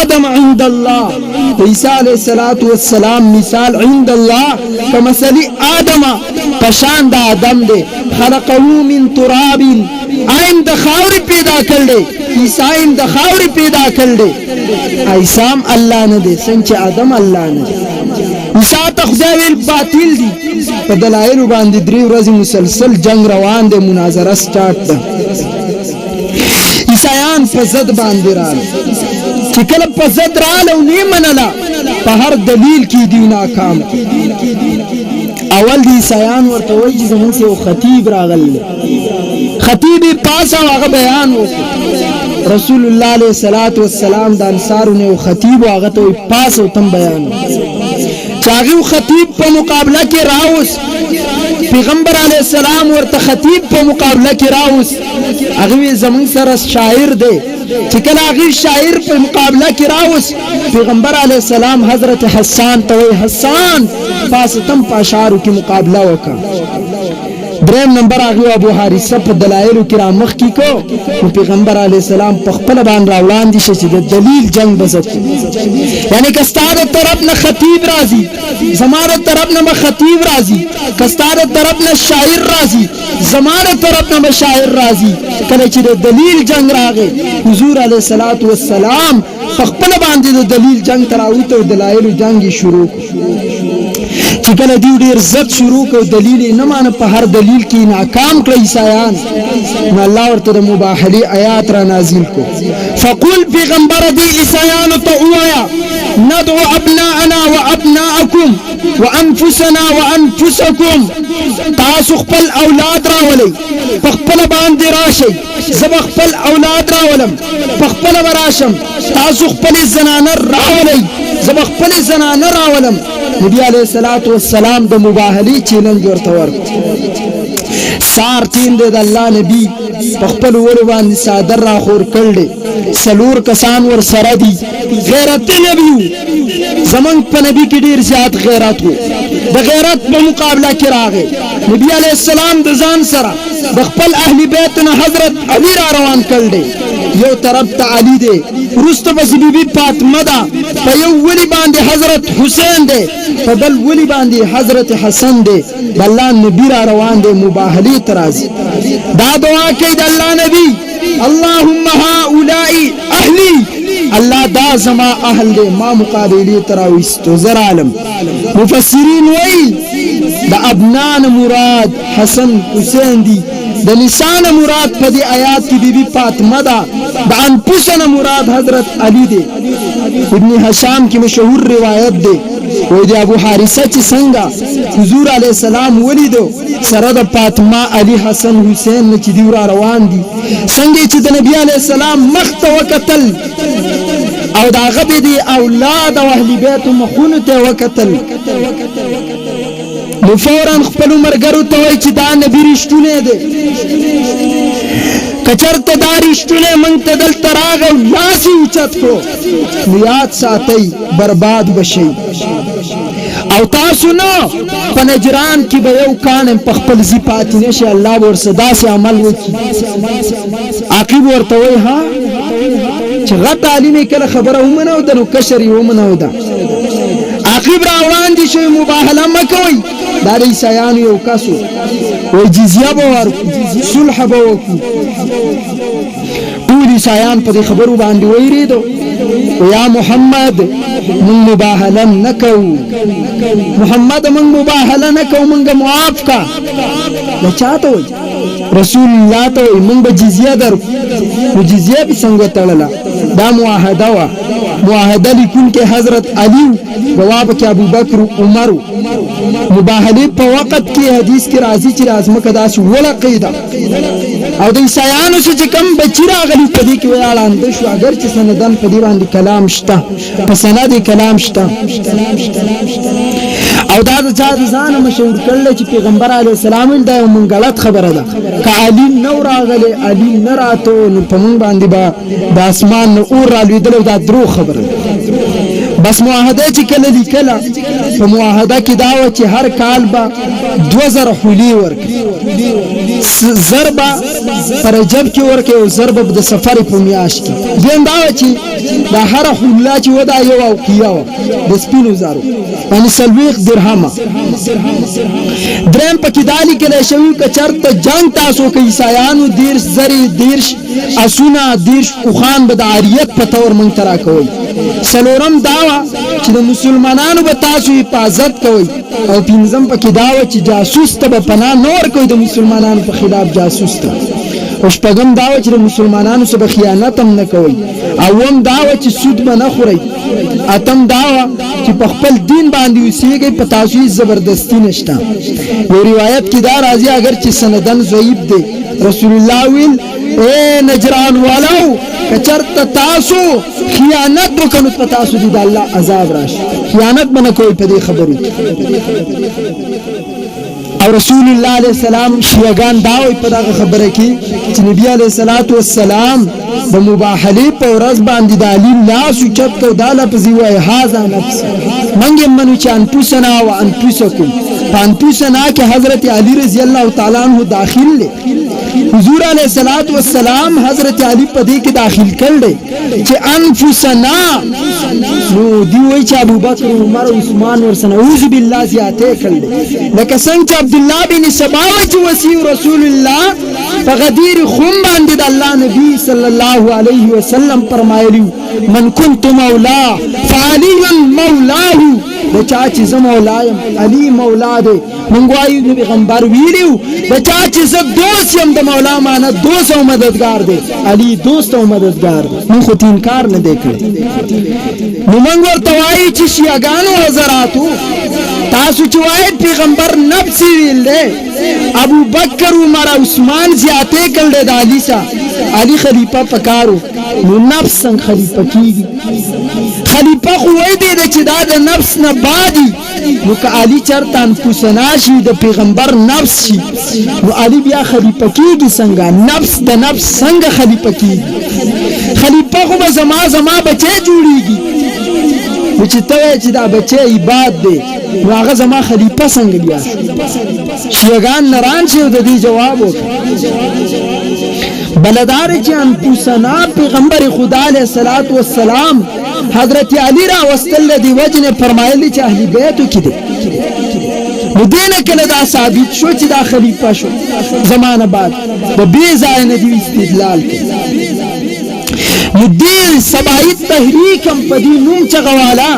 آدم عند الله عیسی علیه السلام مثال عند الله کمثل آدم پشان د آدم دی خلقه من تراب ایم د خاورې پیدا کړل عیسی د خاورې پیدا کړل عیسی الله نه دی څنګه آدم الله نه دی عیسی ته خدای ویل باطل دي په دلایل باندې 3 ورځې مسلسل جنگ روان دی مناظره سٹارټ ده عیسایان په ضد باندې راغله چې کله په ضد رااله او نه منله په هر دلیل کې دی ناکام اول دی عیسایان ورته وایي چې زموږ یو خطیب راغلی خطیب پاس هغه بیان وکړ رسول الله علیه السلام د انصارونو یو خطیب هغه ته پاس او تم بیان چاغیو خطیب په مقابله کې راوس پیغمبر علیه السلام ورته خطیب په مقابله کې راوس هغه زمون سره شاعر دی چې کله هغه شاعر په مقابله کې راوس پیغمبر علیه السلام حضرت حسان ته وی حسان فاستم پاشارو کې مقابله وکړه دریم نمبر هغه ابو حارثه په دلایل کې را مخ کې کو پیغمبر علی السلام په خپل باندې راوړاندې شي چې د دلیل جنگ بزت یعنی کستاره طرف نه خطیب راضي زماره طرف نه خطیب راضي کستاره طرف نه شاعر راضي زماره طرف نه شاعر راضي کله چې د دلیل جنگ راغی حضور علی الصلوات والسلام په خپل باندې د دلیل جنگ تراوت او دلایل جنگ شروع چې کله دی ډیر زړه شروع کو دلیل نه مان په هر دلیل کې ناکام کړی عیسایان نو الله ورته د مباهله آیات را نازل کو فقل پیغمبر دی عیسایان ته وایا ندعو ابناءنا وابناءكم وانفسنا وانفسكم تاسو خپل اولاد راولي په خپل باندې راشي زب خپل اولاد راولم په خپل وراشم تاسو خپل زنانه راولي زب خپل زنانه راولم نبی علیہ الصلوۃ والسلام د مباهله چیلنج ورته ورک سار تین د الله نبی په خپل ور باندې صادر را خور کړل سلور کسان ور سره دي غیرت نبی زمون په نبی کې ډیر زیات غیرت وو د غیرت په مقابله کې راغی نبی علیہ السلام د ځان سره د خپل اهل بیت نه حضرت علی را روان کړل یو طرف ته علی دی ورسته بس بیبي فاطمه ده په یو ولی باندې حضرت حسین دی په بل ولی باندې حضرت حسن دی الله نبی را روان دی مباهله ترازی دا دعا کوي د الله نبی اللهم هؤلاء اهلی، الله دا زما اهل دے، ما مقابلی تراویستو. زر عالم مفسرین وی دا ابنان مراد حسن حسین دی، دا نسان مراد پا دی آیات کی بی بی فاطمہ دا، دا انفسنا مراد حضرت علی دے. ابن حشام کی مشہور روایت دے، وی دی ابو حارثہ چی سنگا حضور علیہ السلام ولیدو سرد فاطمہ علی حسن حسین چی دیورا روان دی، سنگی چی دا نبی علیہ السلام مخت وقتل او دا غبی دی اولاد و اہلی بیت مخونت وقتل، فوراً خپلو مرگرو تاوی چی دا نبی رشتونے دے، کچرت دا رشتونے منگ تدل تراغ و لاسی اچت کو نیاد ساتی برباد بشی. او تاسو نو پا نجران کی بیو کانم پخپل زی پاتی نشی، اللہ ورصدا سے عمل وکی. عقیب ورطوئی ہاں چه غط علیمی کل خبر اومنو دا نو کشری اومنو دا. عقیب راوان دی شوی مباحلہ مکوئی دا دی سیانی او کسو وی جزیہ بوارکو صلح بوکو. طولی سیان پا دی خبرو باندی وی ریدو یا محمد من مباحلہ نکو، محمد من مباحلہ نکو، منگا معاف کا. لچاتا وی رسول اللہ تا وی من با جزیہ در و جزیہ بھی سنگو تڑلا. دا معاہدہ وا، معاہدہ لکن کے حضرت علی گواب کے ابو بکر عمر مباحلی پا وقت کی حدیث کی رازی چی رازمک داسی ولا قیدہ او دا عیسائیانو سے چکم بچی را غلی پدی کی ویالان دشو، اگر چی سندن پدی باندی کلام شتا پسند کلام شتا. او دا چاہت زان مشہور کرلے چی پیغمبر علیہ السلام دا من غلط خبر دا کہ علی نو را غلی علی نراتو پا من باندی با دا اسمان نو اور را لوی دلو دا درو خبر دا. بس معاہدہ چی کل لی کلا پا معاہدہ کی دعوت چی ہر کال با 2000 حولی ورک ضربہ پر جب کی ورک او ضربہ دا سفر پا میاش کی دین دعوت چی دا ہر حولا چی ودا یو او کیاو دا سپینو زارو یعنی سلویق درہما. درم پا کدالی کلی شویو که چرت جنگ تاسو که عیسائیانو دیرش زری دیرش اسونا دیرش اخان بدا عریت پا طور منترا کوئی. سلورم دعوی چی دا مسلمانانو با تاسو حفاظت کوئی. او پینزم پا کی دعوی چی جاسوس تا با پناہ نور کوئی دا مسلمانانو پا خلاف جاسوس تا. وشپگم دعوی چی دا مسلمانانو سا با خیانتم نکوئی. اوم دعوی چی سود با نخوری. اتم دعوی چی پا خپل دین باندی اسی گئی پا تاسوی زبردستی نشتا. وہ روایت کی دار آزی اگر چی سندن ضعیب دے رسول اللہ ویل اے نجران والاو کچرت تاسو خیانت بکنو پا تاسو دی دا اللہ عذاب راش. خیانت بنا کوئی پا دی خبرو. اور رسول اللہ علیہ السلام شیعگان داوی پا دا خبر کی چی نبی علیہ السلام دا مباحلی پا ورز باندی دا علی ناسو چت کو دا لپزی و احازا نفس منگی منو چی انپوسنا و انپوسکم پا انپوسنا کہ حضرت علی رضی اللہ تعالیٰ عنہ داخل لے. حضور علیہ السلام حضرت علی پدی کی داخل کر لے چی انفسنا نو دیوئی چی ابو بکر عمر عثمان ورسن اعوذ باللہ زیادے کر لے. لکہ سنگ چی عبداللہ بن سباوی چی وسیع رسول اللہ فغدیر خون باندید اللہ نبی صلی اللہ علیہ وسلم فرمائلیو من کنت مولا فعلی مولاہو بچا چیز مولایم علی مولا دے. منگوائی نبی غنبار ویلیو بچا چیز دوست یم دا مولا مانا دوست و مددگار دے، علی دوست و مددگار دے. من خود انکار نہ دیکھے. منگور توائی چی شیعگانو حضراتو تاسو چوائی پیغمبر نفسی ویل دے ابو بکر عمر عثمان زیادے کل دے دا علی سا علی خلیفہ پکارو نو نفس سنگ خلیفہ کی گی. خلیفہ خوئی دے دا چی دا نفس نبادی نو که علی چرتا انفسنا شی دا پیغمبر نفس شی نو علی بیا خلیفہ کی گی سنگا نفس دا نفس سنگ خلیفہ کی گی. خلیفہ خو با زما بچے جوڑی گی وچی توی چی دا بچے عباد دے نو آغا زما خلیفہ سنگ بیا. شیعگان نران شیو دا دی جواب ہوتا بلدار چی انفسنا پیغمبر خدا علیہ السلام حضرت علی را وستل دی وجن فرمائلی چی اہلی بیتو کی دے مدینہ کل دا ثابت شو چی دا خلیفہ شو زمان بعد با بیزائن دیو استدلال کے نو دې سبایی تحریک هم په دې نوم چغوالا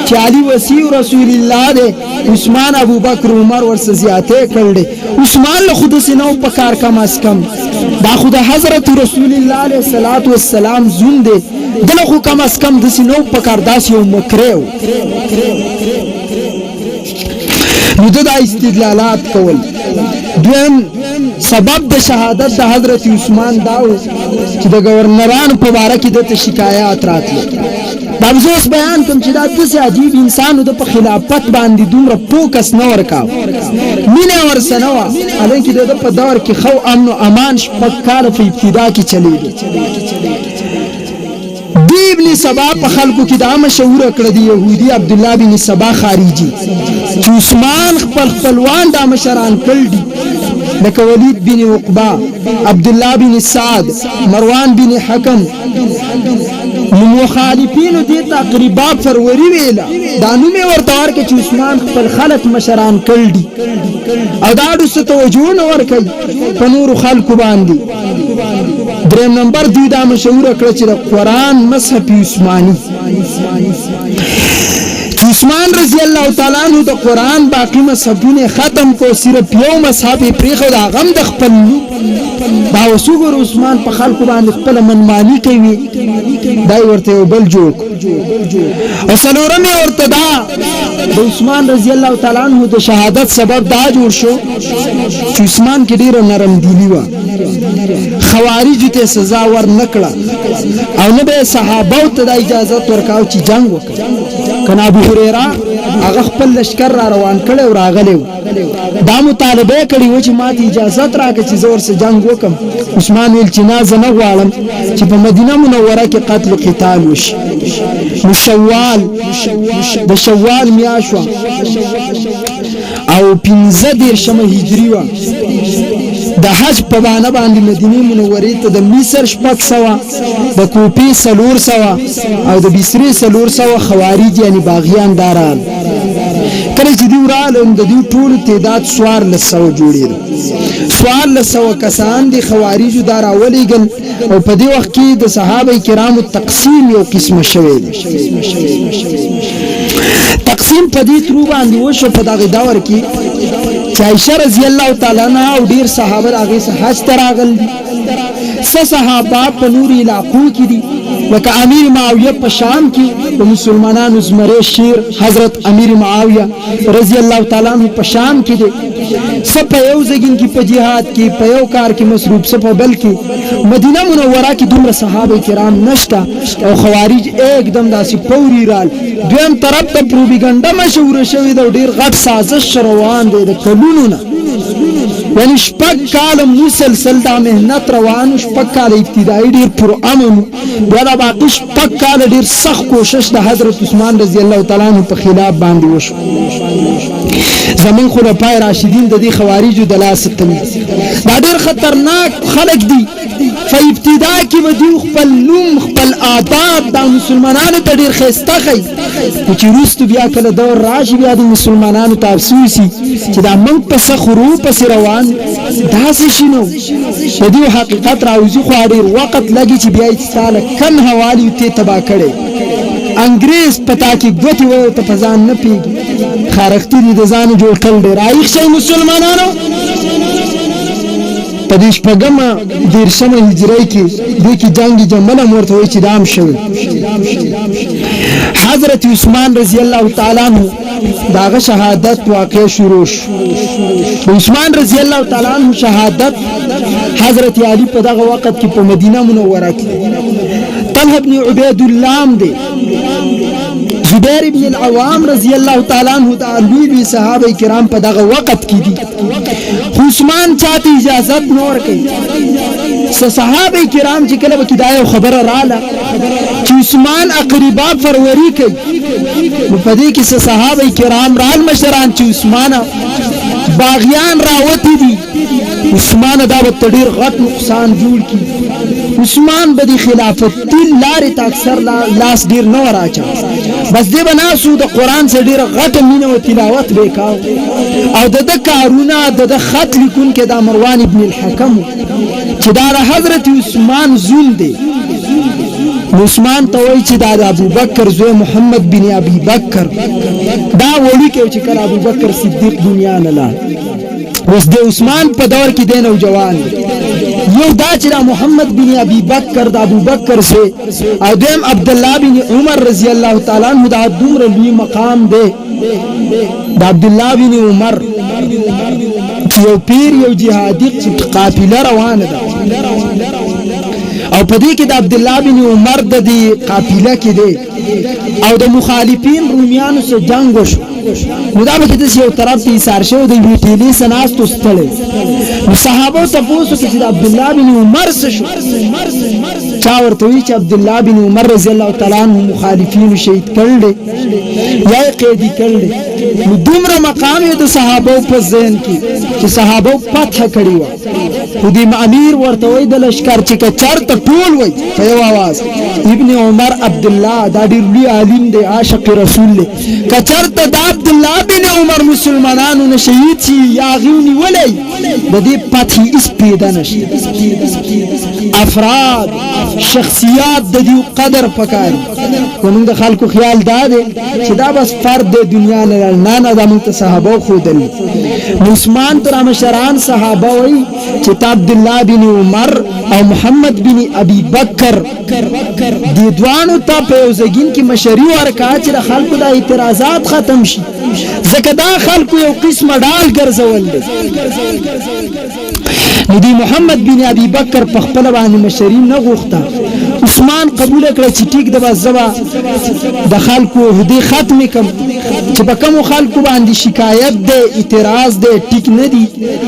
چې علي وصي رسول الله دی عثمان ابو بکر عمر ورسره زیاتې کړل عثمان له خود سينو په کار کم اس کم دا خود حضرت رسول الله علیه الصلاۃ والسلام زون دی دله خو کم اس کم د سينو په کار داس یو مکرو نو دا استدلالات کول دویم سبب د شهادت د حضرت عثمان داو چې د گورنرانو په باره کې د شکایات راتله دا اوس بیان کوم چې دا د عجیب انسانو د په خلافت باندې دومره فوکس نه ورکاو مینه ورسنه وا الکه د په دور کې خو امن او امان شپږ کال په ابتدا کې چلیږي دی ابن سبا په خلکو کې دا مشهور کړ دی يهودي عبد الله بن سبا خارجي چې عثمان خپلوان دا مشران کړ دي لکه ولید بن عقبه عبد الله بن سعد مروان بن حکم مخالفینو دې تقریبا فروری ویلا دا نوم ورته ورکړي چې عثمان خپل خلک مشران کړ دي او دا د توجه نه ورکړي په نور خلکو باندې دریم نمبر دوی دا مشهور کړ چې د قرآن مصحف عثماني عثمان رضی الله تعالی عنہ د قرآن باقی مصحفونه ختم کو صرف یو مصحف پریخو دا غم د خپل دا وسوګر عثمان په خلکو باندې خپل منمانی کوي دا ورته بل جوړ او سلورم ورته دا د عثمان رضی الله تعالی عنہ د شهادت سبب دا جوړ شو چې عثمان کې ډیر نرم دیلی و خوارج ته سزا ور نکړه او نه به صحابه ته د اجازه ورکاو چې جنگ وکړي کنا ابو هريره هغه خپل لشکر را روان کړي او راغلی دا مطالبه کړي و چې ماته اجازه راکړي چې زور سره جنگ وکم عثمان ویل چې نه زنه غواړم چې په مدینه منوره کې قتل قتال وشي د شوال میاشو او 15 شمه هجری و د حج په باندې مدینه منوره ته د مصر 600 د کوپی 400 او د بصری 400 خوارج یعنی باغیان داران کله چې دی ورال د دې ټول تعداد سوار لسو جوړیږي سوار لسو کسان دي خوارج دار اولیګل او په دې وخت کې د صحابه کرامو تقسیم یو قسمه شوی دی تقسیم په دې ترو باندې وشو په دغه دور کې چې عائشہ رضی الله تعالی عنها او ډیر صحابه هغه څخه حج تراغل صحابه په نور علاقو کې دي لکه امیر معاویه په شام کې د مسلمانانو زمره شیر حضرت امیر معاویه رضی الله تعالی عنہ په شام کې دي سپ یو ځګین کې په jihad کې په یو کار کې مصروف سپ بل کې مدینه منوره کې دومره صحابه کرام نشتا او خوارج एकदम داسې پوری رال دویم طرف ته پروپاګاندا مشهور شوی د ډیر غټ سازش روان دی د کلونو نه یعنی شپږ کال مسلسل دا مهنت روان شپږ کال ابتدایي ډیر پر امن بیا باقي شپږ کال ډیر سخت کوشش د حضرت عثمان رضی الله تعالی عنہ په خلاف باندې وشو زمون خلفای راشدین د دې خوارجو د لاس تني دا ډیر خطرناک خلک دي په ابتدا کې ودی خپل نوم خپل آداب د مسلمانانو ته ډیر خسته خي چې روستو بیا کله دور راشي بیا د مسلمانانو تاسوسي چې دا موږ په سخرو په روان داسې شنو د دې حقیقت راوځي خو ډیر وخت لګي چې بیا استاله کم حوالی ته تبا کړي انګريز پتا کې ګوتی و ته فزان نه پیږي خارختي دي ځان جوړ کړل ډیر ایښ شي مسلمانانو پدیش پګما دیر شمه هجری کې د کی جنگ جمله مرته وي چې دام شوی حضرت عثمان رضی الله تعالی عنہ داغه شهادت واقع شروع عثمان رضی الله تعالی عنہ شهادت حضرت علی په دغه وخت کې په مدینه منوره کې طلحه بن عبید الله دی زبیر ابن العوام رضی الله تعالی عنہ د لوی صحابه کرام په دغه وخت کې دي عثمان چاته اجازه نور کوي صحابه کرام چې کله وکدای خبره رااله چې عثمان اقربا فروری کوي په دې کې صحابه کرام رال مشران چې عثمان باغیان راوتی دي عثمان دا به ډیر غټ نقصان جوړ کی عثمان به د خلافت لارې ته اکثر لاس ډیر نه راچا بس دې بناسو د قران سره ډیر غټ مینه او تلاوت وکاو او د کارونه د خط لیکون کې د مروان ابن الحکم چې دا حضرت عثمان زوم دی عثمان ته وایي چې دا د ابوبکر زوی محمد بن ابي بکر دا وړي کې چې کله ابوبکر صدیق دنیا نه لاړ اوس د عثمان په دور کې دی نوجوان یو دا چې محمد بن ابي بکر د ابوبکر زوی او دویم عبد الله بن عمر رضی الله تعالی عنہ دا دومره لوی مقام دی د عبد الله بن عمر یو پیر یو جهادي قافله روانه ده او په دې کې د عبد الله بن عمر د دې قافله کې دی او د مخالفین رومیانو سره جنگ وشو نو دا به د یو طرف ته ایثار شو د ویټیلی سناستو ستړي صحابه تاسو کې د عبد الله بن عمر سره شو چا ورته وی چې عبد الله بن عمر رضی الله تعالی عنہ مخالفین شهید کړل یا قیدی کړل نو دومره مقام د صحابه په ذهن کې چې صحابه فتح کړی و خو د امیر ورته وی د لشکر چې چرته ټول وای په یو आवाज ابن عمر عبد الله دا ډیر لوی عالم دی عاشق رسول دی کچرته د عبد الله بن عمر مسلمانانو نه شهید شي یا غونی ولای د دې فتح اس پیدا نشي افراد شخصیات د دې قدر پکار کوم د خلکو خیال دا دی چې دا بس فرد د دنیا نه نه د موږ صحابه خو دل عثمان تر مشران صحابه وای چې عبد الله بن عمر او محمد بن ابي بکر د دوانو ته په وزګین کې مشري ورکا چې خلکو د اعتراضات ختم شي ځکه دا خلکو یو قسمه ډال ګرځول دي نو دی محمد بن ابي بکر په خپل باندې مشري نه غوښته عثمان قبول کړ چې ټیک د بازبا د خلکو هدي ختم کم چې په کوم خلکو باندې شکایت ده اعتراض ده ټیک نه دي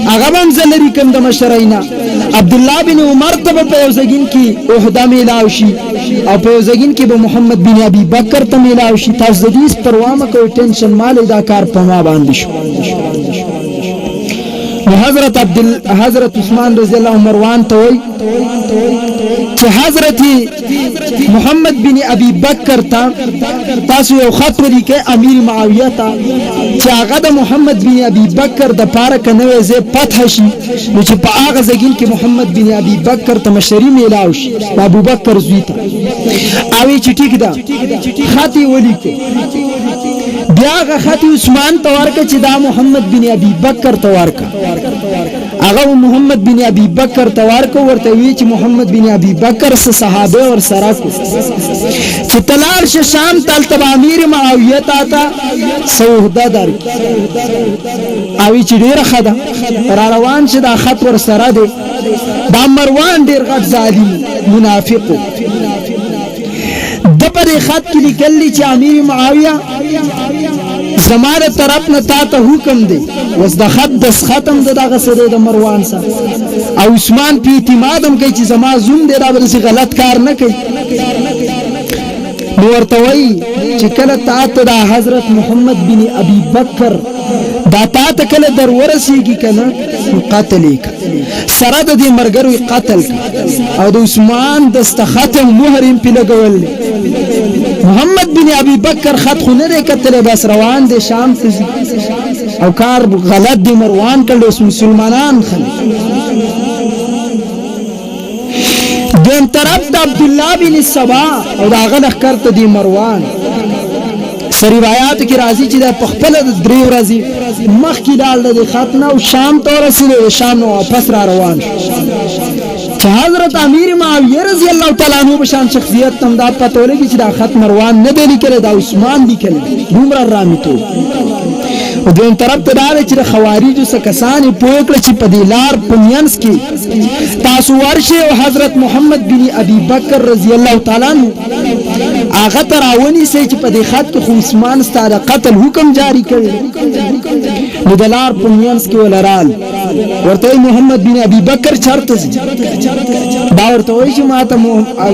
هغه هم زلري کم د مشرینا عبد الله بن عمر ته په یوزګین کې عہده میلاو شي او په یوزګین کې به محمد بن ابي بکر ته میلاو شي تاسو د دې پروا مکو ټینشن مال دا کار په ما باندې شو حضرت عثمان رضی الله مروان ته وای چې حضرت محمد بن ابي بکر ته تاسو یو خط ولیکئ امیر معاویه ته چې هغه د محمد بن ابي بکر د پاره کنه زه فتح شي نو چې په هغه ځګین کې محمد بن ابي بکر ته مشري میلاو شي ابو بکر زوی ته او چې ټیک ده خط ولیکئ بیا هغه خط عثمان ته ورکړه چې دا محمد بن ابي بکر ته ورکړه هغه محمد بن ابي بکر ته ورکړه ورته وی چې محمد بن ابي بکر سره صحابه ور سره کو چې تلار شام تل تب امیر معاویه تا سوهده در او چې ډیره خده را روان شه دا خط ور سره دی دا مروان ډیر غټ ظالم منافق د په خط کې لیکلی چې امیر معاویه زماره طرف نه تا ته حکم دی وس د خط د ختم دغه سره د مروان سره او عثمان په اعتمادم کوي چې زما زوم دی دا به غلط کار نه کوي ورته وای چې کله تا ته د حضرت محمد بن ابي بکر دا تا ته کله در ورسیږي کنه قتل یک سره د دې مرګرو قتل او د عثمان د ختم مهر په لګول محمد بن ابي بکر خط خو نه کتل بس روان دي شام ته او کار غلط دي مروان کړل مسلمانان خل دیم طرف د عبد الله بن سبا او دا غلط کرته دي مروان سری روایت کی راضی چې د پخپل د دریو راضی مخ کی ډال د خاتنه او شام ته رسیدو شام نو واپس را روان چې حضرت امیر معاویه رضی الله تعالی عنہ بشان شخصیت تم دا پته ولګي چې دا خط مروان نه دی لیکل دا عثمان دی کړي دومره رامیتو او دیم طرف ته دا چې خوارج سره کسان پوکړه چې په دې لار پمینس کې تاسو ورشه او حضرت محمد بن ابي بکر رضی الله تعالی عنہ هغه تراونی سي چې په دې خط کې عثمان ستاره قتل حکم جاری کړي نو د لار پمینس کې ولرال ورته محمد بن ابي بکر چرته دا ورته وایي چې ماته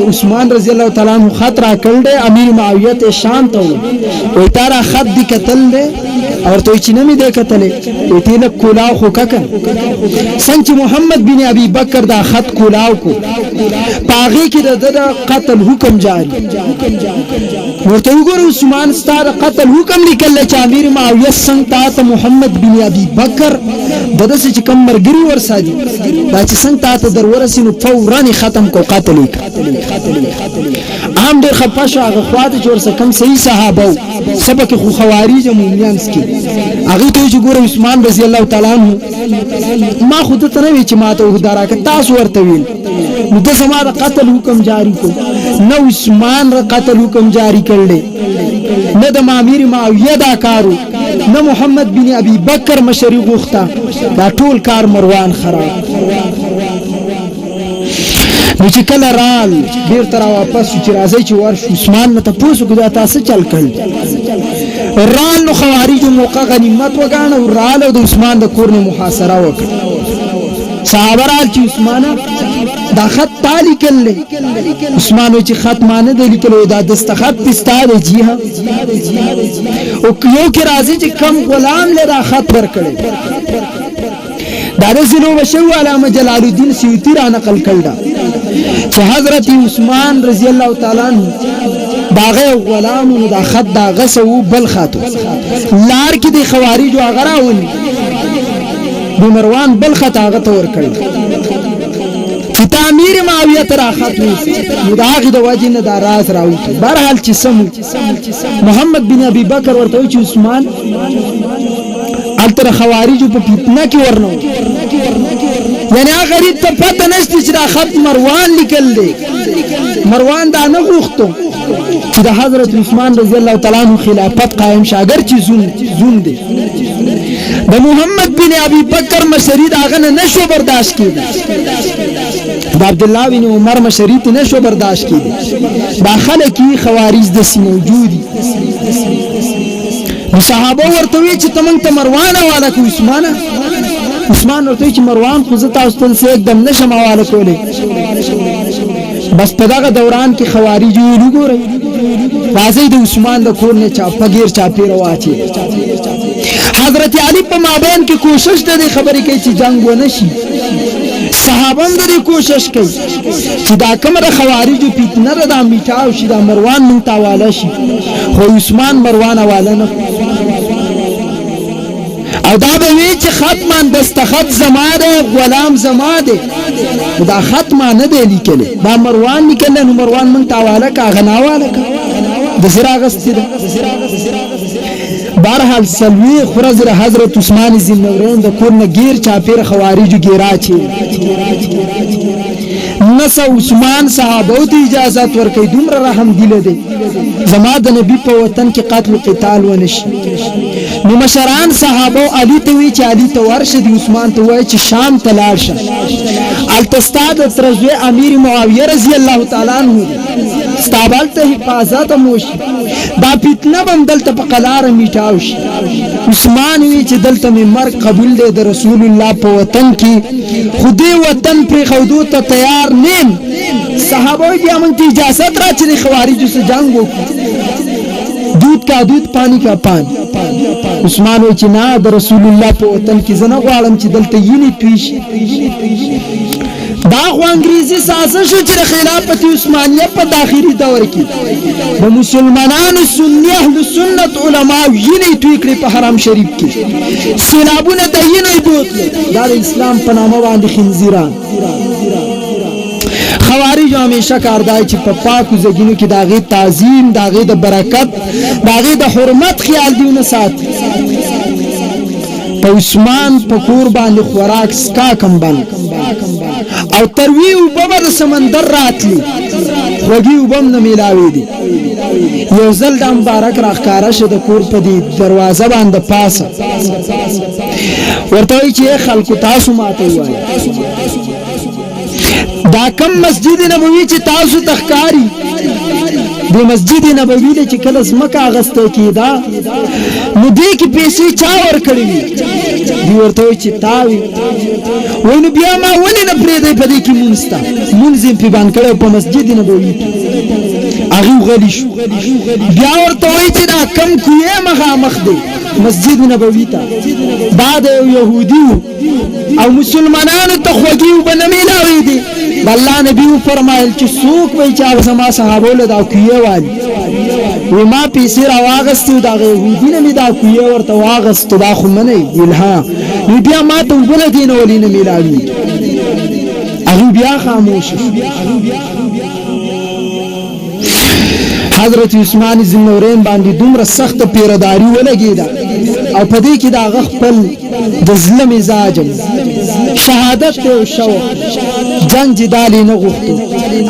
عثمان رضی الله تعالی عنہ خط را کړل امیر معاویه ته شام ته وي تارا خط دی قتل دی اور تو چې نمی دی کتلې ته له کولاو خو ککن څنګه محمد بن ابي بکر دا خط کولاو کو پاغي کې د قتل حکم جاری ورته وګور عثمان ستاره قتل حکم لیکل چې امیر معاویه څنګه ته محمد بن ابي بکر دغه چې کوم مرګري ورسادي دا چې څنګه تاسو درورسي نو فورا ختم کو قتل عام ډېر خپاشو هغه خواته چې ورسره کم صحیح صحابه سبق خو خوارج مومنان سکي هغه ته چې ګوره عثمان رضی الله تعالی عنہ ما خود ته نه وی چې ما ته ودارا ک تاسو ورته ویل نو د سما د قتل حکم جاری کو نو عثمان ر قتل حکم جاری کړل نه د امیر معاویه دا کارو نه محمد بن ابي بکر مشری غوښتا دا ټول کار مروان خراب نو چې کله رال بیر تر واپس چې راځي چې ورش عثمان نه تاسو کو دا تاسو چل کړ رال نو خوارج موقع غنیمت وګاڼه رال او د عثمان د کور نه محاصره وکړه صحابه رال چې عثمان دا خط تالی کړل عثمان چې خط مانه دی لیکلو دا دستخط پستا دی جی ها او یو کې راځي چې کم غلام له دا خط ورکړي دا رسولو بشو علامه جلال الدین سیوطی را نقل کړل چې حضرت عثمان رضی الله تعالی عنہ داغه غلام نو دا خط دا غسو بل خاتو لار کې د خوارج او غراونی د مروان بل خط هغه تور کړل چې تعمیر معاویه تر خط نو داغه د وجه نه دا راز راوته بهرحال چې سم محمد بن ابي بکر ورته چې عثمان التر خوارج په فتنه کې ورنو یعنی هغه غریب ته پته نشته چې دا خط مروان لیکل دی مروان دا نه غوښتو چې د حضرت عثمان رضی الله تعالی عنہ خلافت قائم شاګر چې زون دی د محمد بن ابي بکر مشری داغه نه نشو برداشت کیږي د عبد الله بن عمر مشری ته نشو برداشت کیږي داخله کی خوارج د سی موجودي صحابه ورته وی چې تمنګ ته مروان والا کو عثمان ورته چې مروان خو زه تاسو ته एकदम نشم حواله کوله بس په دغه دوران کې خوارج ویلو ګورئ راځي د عثمان د کور نه چا پګیر چا پیر واچي حضرت علی په مابین کې کوشش د خبرې کوي چې جنگ ونه شي صحابه هم د کوشش کوي چې دا کومه خوارج او فتنه را میټاو شي دا مروان مون تاواله شي خو عثمان مروان حواله نه او دا به وی چې ختمان دستخط زماده غلام زماده دا ختمه نه دی لیکل دا مروان لیکل نو مروان مون تاواله کا غناواله کا د سراغست ده بهرحال سلوی خرزر حضرت عثمان ذوالنورین د کور نه گیر چاپیر خوارج گیرا چی نس عثمان صحابه ته اجازه ورکړي دومره رحم دله دي زما د نبی په وطن کې قتل او قتال ونشي نو مشران صحابه علی ته وی چې علی ته ورشه دي عثمان ته وای چې شام ته لاړ شه التستاد ترزوی امیر معاویه رضی الله تعالی عنہ استابل ته حفاظت موش دا فتنه بم دلته په قلار میټاو شي عثمان وی چې دلته می مرګ قبول دی د رسول الله په وطن کې خودي وطن پر خودو ته تیار نیم صحابه بیا مونږ ته اجازه را چې خوارج سره جنگ وکړو دودھ کا دودھ پانی کا پانی عثمان وی چې نه د رسول الله په وطن کې زنه غواړم چې دلته یې پیش دا خو انګریزي سازش چې د خلافت عثمانیه په داخلي دور کې د مسلمانانو سنی اهل سنت علما یې توی کړی په حرم شریف کې سیلابونه د یې نه بوتل دا د اسلام په نامه باندې خنزیران خوارج همیشه کاردای چې په پاکو زګینو کې داغه تعظیم داغه د برکت داغه د حرمت خیال دیونه سات په عثمان په کور باندې خوراک سکا کمبل او تروی او بابا د سمندر راتلی خوږی او بم نه میلاوي دي یو ځل د مبارک راخکاره شه د کور په دی دروازه باندې پاسه ورته چې خلکو تاسو ماته وایي دا کم مسجد نبوی چې تاسو تخکاری د مسجد نبوی له چې کله زمکه اغسته کیدا نو دې کې پیسې چا ور کړی دی ورته چې تاوی ونه بیا ما ولې نه پرې دی په دې کې مونستا مونږ په باندې کړو په مسجد نبوی هغه غلی شو بیا ورته چې دا کم کوی مخامخ دی مسجد نبوی ته بعد يهودي او مسلمانانو ته خوږي وبنميلاوي دي الله نبی فرمایل چې څوک وي چې هغه سما صحابه له دا کوی والی و ما پیسې را واغستو دا يهودي نه می دا کوی ورته واغستو دا خو منه الها بیا ما ته وبله دین ولینه میلاوي هغه بیا خاموش. حضرت عثمان ذوالنورین باندې دومره سخت پیرداری ولګیدا او په دې کې دا خپل د ظلم مزاج شهادت ته شو جنگ جدالي نه غوښتو.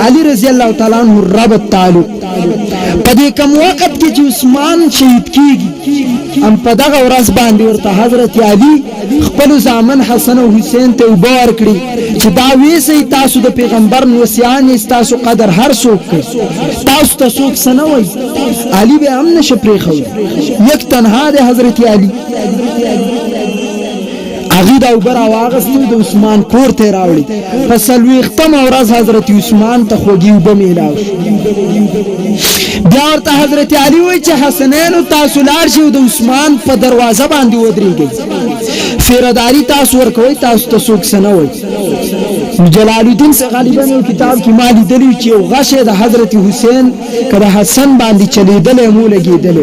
علي رضی الله تعالی عنہ رب تعالی په دې کوم وخت کې چې عثمان شهید کیږي ام په دغه ورځ باندې ورته حضرت علي خپل زامن حسن او حسین ته وبار کړی چې دا ویسي تاسو د پیغمبر نوسیان تاسو قدر هر څوک تاسو ته څوک سنوي. علي به هم نشه پرې خو یک تنها د حضرت علي هغه دا وبر واغستو د عثمان کور ته راوړي. په سلويختم ورځ حضرت عثمان ته خوږي وب میلاو. بیا ورته حضرت علي وایي چې حسنین او تاسو لاړ شئ د عثمان په دروازه باندې ودرېږئ فیرداری تاسو ورکوي تاسو ته څوک سنوي. جلال الدین سے غالبا یو کتاب کې مالی دلی چې یو غشه د حضرت حسین کله حسن باندې چلیدل مو لګیدل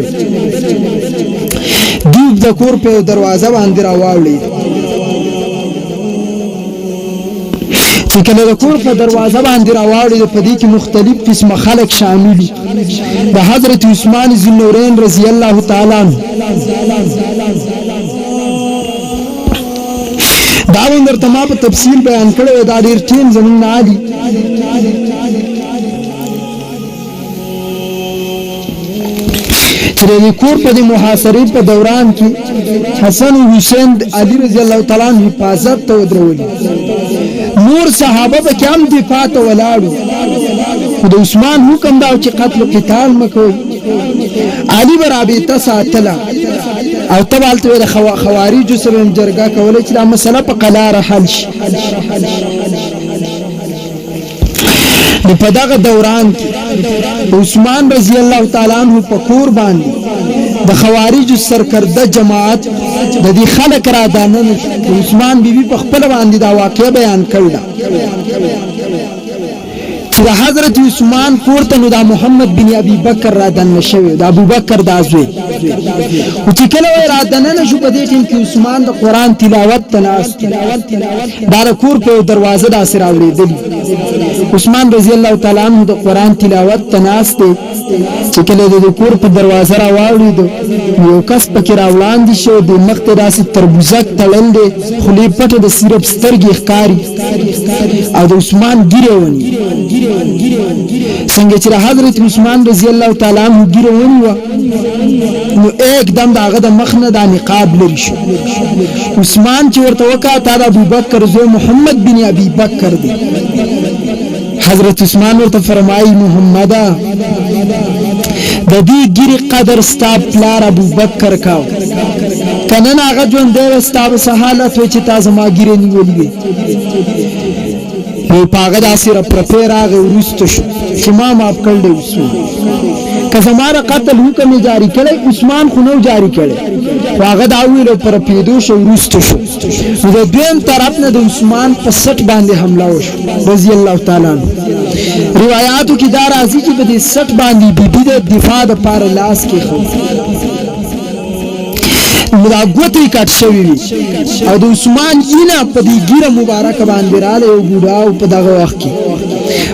دیو د کور په دروازه باندې راوړی چې کله د کور په دروازه باندې راوړی په دې کې مختلف قسمه خلق شامل دي. د حضرت عثمان ذوالنورین رضی الله تعالی عنہ دا ورته ما په تفصیل بیان کړو دا ډیر ټیم زمون نه عادي. چې د کور په محاصرې په دوران کې حسن او حسین علي رضی الله تعالی عنہ حفاظت ته ودرولي. نور صحابه به کوم دفاع ته ولاړو. د عثمان حکم دا چې قتل او قتال مکوئ. علي برابطه ساتله او تبالته د خوارج سره جرګه کوله چې دا مسله په قلاره حل شي. په دغه دوران کې عثمان رضی الله تعالی عنہ په کور باندې د خوارج سرکرده جماعت د دې خلک را دانه عثمان بیبي په خپل باندې دا واقعه بیان کړل چې د حضرت عثمان کور ته نو دا محمد بن ابي بکر را دانه شوی د ابو بکر د ازوی او چې کله را دانه شو په دې ټیم کې عثمان د قران تلاوت تناست دا کور په دروازه د اسره ولیدل. عثمان رضی الله تعالی عنہ د قران تلاوت تناست چې کله د کور په دروازه را واړید یو کس پکې را وړاندې شو د مخ ته داسې تربوزک تړل خلی پټه د سیرپ سترګې ښکاری او د عثمان ګیره ونی څنګه چې حضرت عثمان رضی الله تعالی عنہ ګیره ونی نو एकदम داغه د مخ نه د نقاب لري شو. عثمان چې ورته وکړه تا ابو بکر زو محمد بن ابي بکر دی. حضرت عثمان ورته فرمایي محمد د دې ګیری قدر ستا پلار ابو بکر کاو کنه هغه ژوند دی ستا په حالت و چې تاسو ما ګیری نیولې په پاګه داسې را پرپیر هغه ورستو شو چې ما معاف کړل وسو که زماره قتل حکم جاری کړي عثمان خو نو جاری کړي هغه دا ویلو پر پیدو شو ورستو شو د دین طرف نه د عثمان په سټ باندې حمله وشو رضی الله تعالی عنہ. روایتو کې دا راځي چې په دې سټ باندې بیبي د دفاع د پار لاس کې خو دا ګوتې کټ شوی او د عثمان ینا په دې ګیره مبارک باندې رااله او ګډاو په دغه وخت کې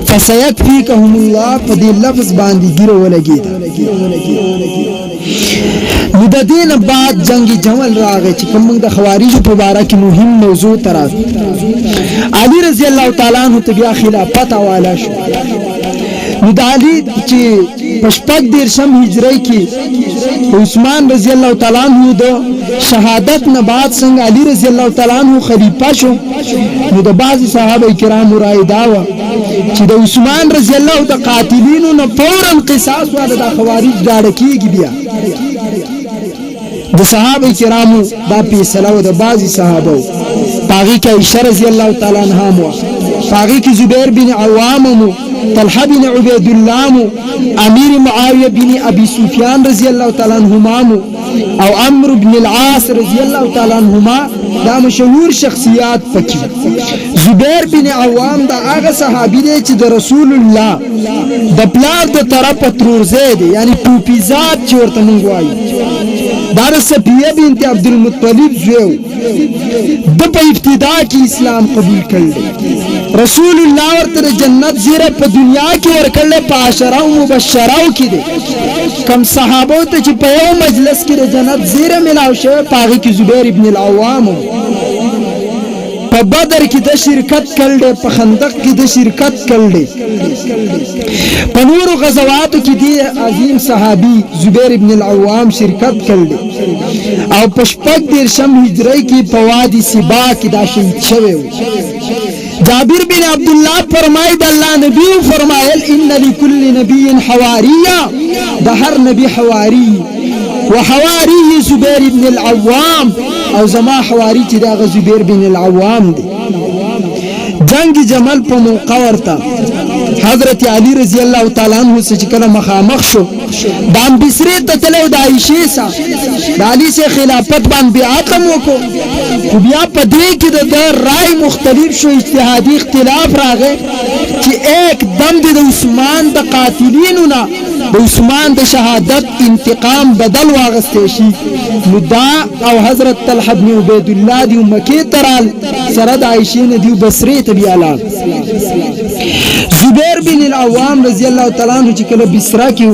فسيكفيكهم الله په دې لفظ باندې ګیره ولګید. نو د دین بعد جنگي جمل راغی چې کوم د خوارج په باره کې مهم موضوع تراز علي رضی الله تعالی عنہ ته بیا خلافت حواله شو. نو د علي چې پشپک دیر شم هجری کې عثمان رضی الله تعالی عنہ د شهادت نه بعد څنګه علي رضی الله تعالی عنہ خلیفہ شو. نو د بعض صحابه کرام رائے داوا چې د عثمان رضی الله د قاتلینو نه فورا قصاص واده د خوارج داړه کیږي. بیا د صحابه کرامو دا فیصله و د بعض صحابه پاغي کې عائشہ رضی الله تعالی عنها مو پاغي کې زبیر بن عوام مو طلحه بن عبید الله امیر معاویه بن ابي سفیان رضی الله تعالی عنهما او عمرو بن العاص رضی الله تعالی عنهما دا مشهور شخصیات پکې. زبیر بن عوام دا هغه صحابي دی چې د رسول الله د پلار د طرفه ترورزه دی یعنی پوپیزات چې ورته مونږ وایو دا صفیه بنت عبد المطلب زوی د په ابتدا کې اسلام قبول کړل رسول الله ورته جنت زیره په دنیا کې ورکړل په عشره مبشره کې دي کم صحابه ته چې په یو مجلس کې د جنت زیره ملاو شوی پاغي کې زبیر ابن العوام په بدر کې د شرکت کړل په خندق کې د شرکت کړل په نورو غزواتو کې دی عظیم صحابي زبیر ابن العوام شرکت کړل او په شپږ دیرشم هجری کې په وادي سبا کې دا شهید شوی جابر بن عبد الله فرمایي د الله نبی فرمایل ان لكل نبي حواريه د هر نبی حواری وحواري زبير بن العوام او زما حواری چې دا زبير بن العوام دی جنگ جمل په موقع ورته حضرت علی رضی الله تعالی عنہ چې کله مخامخ شو د بصری ته تلو د عائشه سره د علی سے خلافت باندې بیعت وکړو بیا په دې کې د رائے مختلف شو اجتهادي اختلاف راغی چې ایک دم د عثمان د قاتلینو نه د عثمان د شهادت انتقام بدل واغسته شي مدعا او حضرت طلحه بن عبید الله دی مکه ترال سره د عائشه نه دی بصری ته بیاله زبیر بن العوام رضی الله تعالی عنہ چې کله بصره کې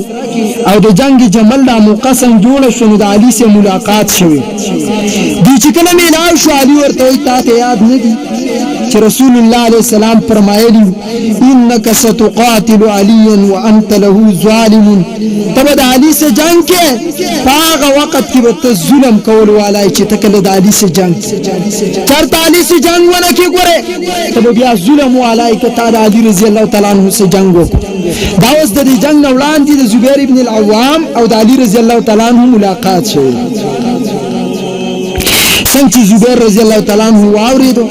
او د جنگ جمل د مقسم جوړ شو د علی سره ملاقات شوه دی چې کله میلاو شو علی ورته تا ته یاد نه دی چې رسول الله علیه السلام فرمایلی انک ستقاتل علیا وانت له ظالم تبه د علی سره جنگ کې هغه وخت کې به ظلم کول والای چې تکله د علی سره جنگ چرته علی سره جنگ ونه کې ګوره تبه بیا ظلم والای کې تا د علی رضی الله تعالی عنہ سره جنگ وکړو دا اوس د جنگ وړاندې د زبیر ابن العوام او د علی رضی الله تعالی عنہ ملاقات شوه څنګه زبیر رضی الله تعالی عنہ واوریدو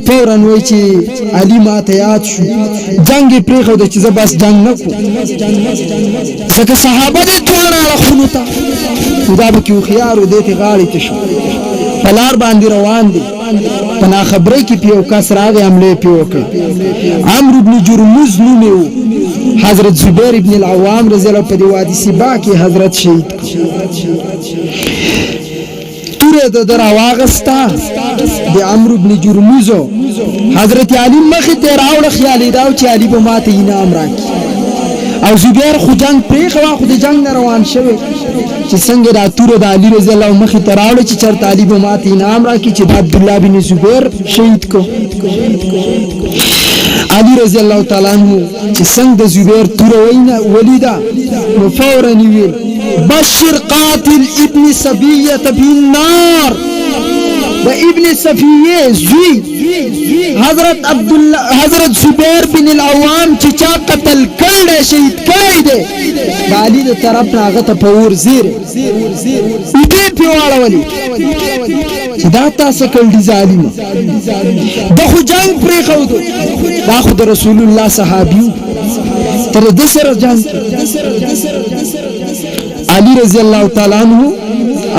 فورا وای چې علی ما ته یاد شو جنگ پرې خو د چې بس جنگ نه کو ځکه صحابه دې ټول راخونو ته خدا به کیو خيار دې ته غاړي ته شو پلار باندې روان دي پنا خبرې کې پیو کس راغی عمله پیو کړ عمرو بن جرمز نومو حضرت زبیر ابن العوام رضی الله په وادي سبا کې حضرت شهید توره د دراواغستا د عمرو بن جرمزو حضرت علی مخ ته راوړ خیالي دا چې علی به ماته انعام راکړي او زبیر خو جنگ پرې خو د جنگ روان شوی چې څنګه دا توره د علی رضی الله مخ ته راوړ چې چرته علی به ماته انعام راکړي چې د عبد الله بن زبیر شهید کو علی رضی الله تعالی عنہ چې څنګه د زبیر توره وینا ولیدا نو فورا ویل بشر قاتل ابن صفیه بالنار د ابن صفیه زوی حضرت زبیر بن العوام چې چا قتل کړي شهید کړي دي د علی د طرف نه هغه ته پور زیره دې پیواله ولی چې دا تاسو کړي ظالم د خو جنگ پرې خو دا خو د رسول الله صحابي تر د سره جنگ علی رضی الله تعالی عنہ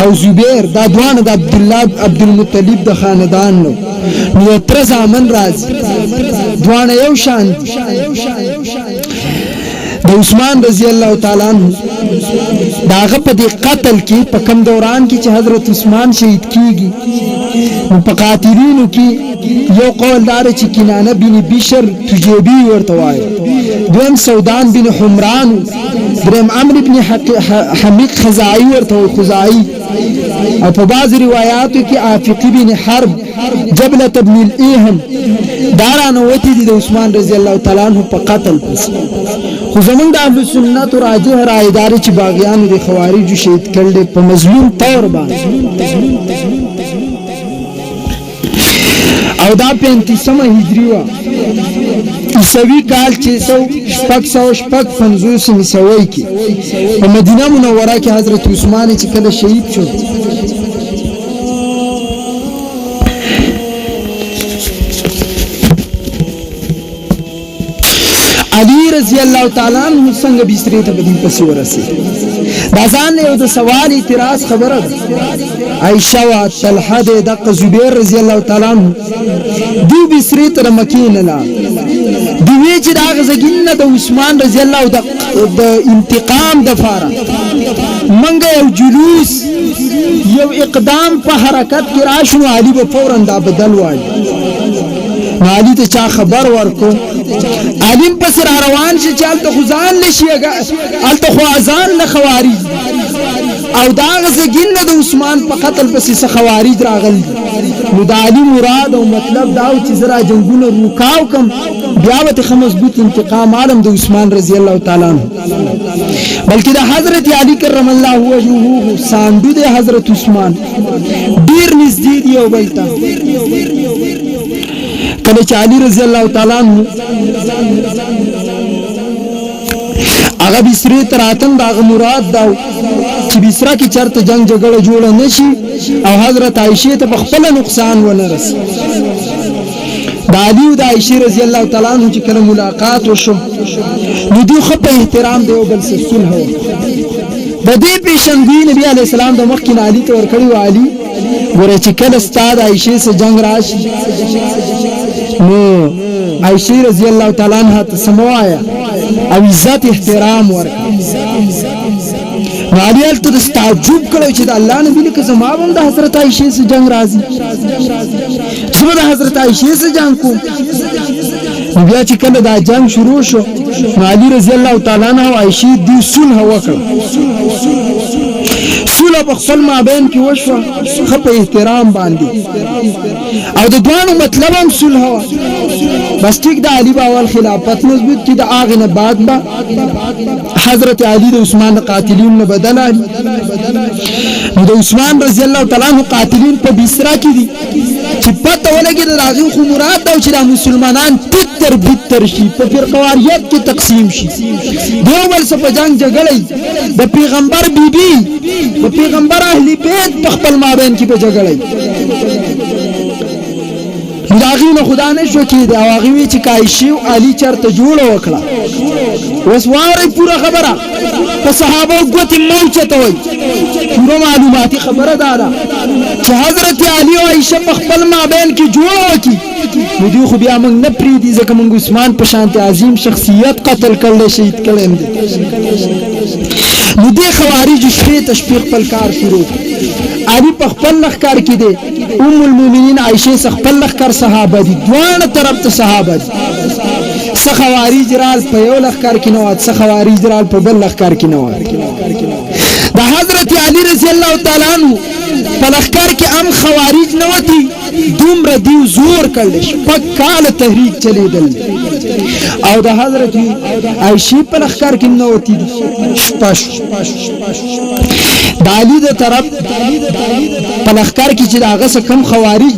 او زبیر دا دوان د عبد الله عبد المطلب د خاندان نو تر زامن راځي دوان یو شان د عثمان رضی الله تعالی عنہ داغه په دې قتل کې په کم دوران کې چې حضرت عثمان شهید کیږي په قاتلینو کې یو قول دار چې کنانه بن بشر تجيبي ورته وایي دویم سودان بن حمران دریم عمرو بن حمیق خزاعی ورته خزاعی او په بعض روایتو کې عافقی بن حرب جبلة بن الایهم دارانه وتی دي د عثمان رضی الله تعالی عنہ په قتل پس خو زمونږ د اهل سنت راجح رائے دار چې باغیانو د خوارج شهید کړل په مظلوم تور باندې او دا 35 هجری وا عیسوی کال 650 مسوي کې په مدینه منوره کې حضرت عثمان چې کله شهید شو علی رضی الله تعالی عنہ څنګه بيستري ته بدین پسې ورسي دا ځان یو د سوال اعتراض خبره عائشہ او طلحه د زبیر رضی الله تعالی عنہ دی بيستري ته مکه نه لا دی وی چې دا غزګین د عثمان رضی الله د انتقام د فاره منګه یو جلوس یو اقدام په حرکت کې راشو علي به فورا دا بدل وای علي ته چا خبر ورکو علي پس روان شي چالت خزان لشي الته خو اذان له خوارج او دا غزګین د عثمان په قتل پسې خوارج راغل نو د علي مراد او مطلب دا چې زرا جنگونه رکاو کم بیا وته مضبوط انتقام عالم د عثمان رضی الله تعالی عنہ بلکې د حضرت علي کرم الله وجهه ساندو د حضرت عثمان ډیر نږدې دی او بلتا کله چې علي رضی الله تعالی عنہ هغه بسری تراتن دا مراد دا چې بسرا کې چرته جنگ جګړه جوړ نشي او حضرت عائشه ته خپل نقصان ونه رسي دا علي او د عائشه رضی الله تعالی عنہ چې کله ملاقات وشو نو دوی خو په احترام دی او بل سسون هو د دې پیشنګوی نبی علی السلام د مخ کې علي ته ورکړی و علي ګوره چې کله استاد عائشه سره جنگ راشي نو عائشه رضی الله تعالی عنها ته سموایا او عزت احترام ورکړه علي ته تعجب کړو چې د الله نبی له زما هم د حضرت عائشه سره جنگ راځي چې د حضرت عائشه سره جنگ کوم بیا چې کله دا جنگ شروع شو علي رضی الله تعالی عنہ او عائشه د صلح وکړه صلح په خپل مابین کې وشو خپ احترام باندې او د دوانو مطلب هم صلح و بس ټیک د علي باول خلافت مضبوط چې د اغه نه بعد با حضرت علي د عثمان قاتلین نه بدل علي د عثمان رضی الله تعالی عنہ قاتلین په بسرا کې دي چې پته ولګي د راغي خو مراد دا چې د مسلمانان تر بتر شي په فرقواریت کې تقسیم شي دیو بل څه په جنگ جګړې د پیغمبر بیبي د پیغمبر اهلی بیت په خپل مابین کې په جګړې داغینه خدا نه شو کې دا واغوي چې کایشي او علي چرته جوړ وکړه وسواره پورا خبره په صحابه غوتی موچته وي پورا معلوماتي خبره ده چې حضرت علي او عائشه په خپل مابین کې جوړ وکړي نو دوی خو بیا موږ نه پریدي ځکه موږ عثمان په شانت عظیم شخصیت قتل کړل شهید کړل نو دې خوارج شپې تشفیق په کار شروع علي په خپل لخر کې دي ام المؤمنین عائشه خپل لخر صحابه دي دوه طرف ته صحابه دي خوارج رال په یو لخر کې نو خوارج رال په بل لخر کې نو د حضرت علي رضی الله تعالی عنہ په لخر کې ام خوارج نه وتی دومره دیو زور کړل شپږ کال تحریک چلیدل او د حضرت عائشه په لخر کې نو وتی شپش د علي د طرف په لخر کې چې داغه کم خوارج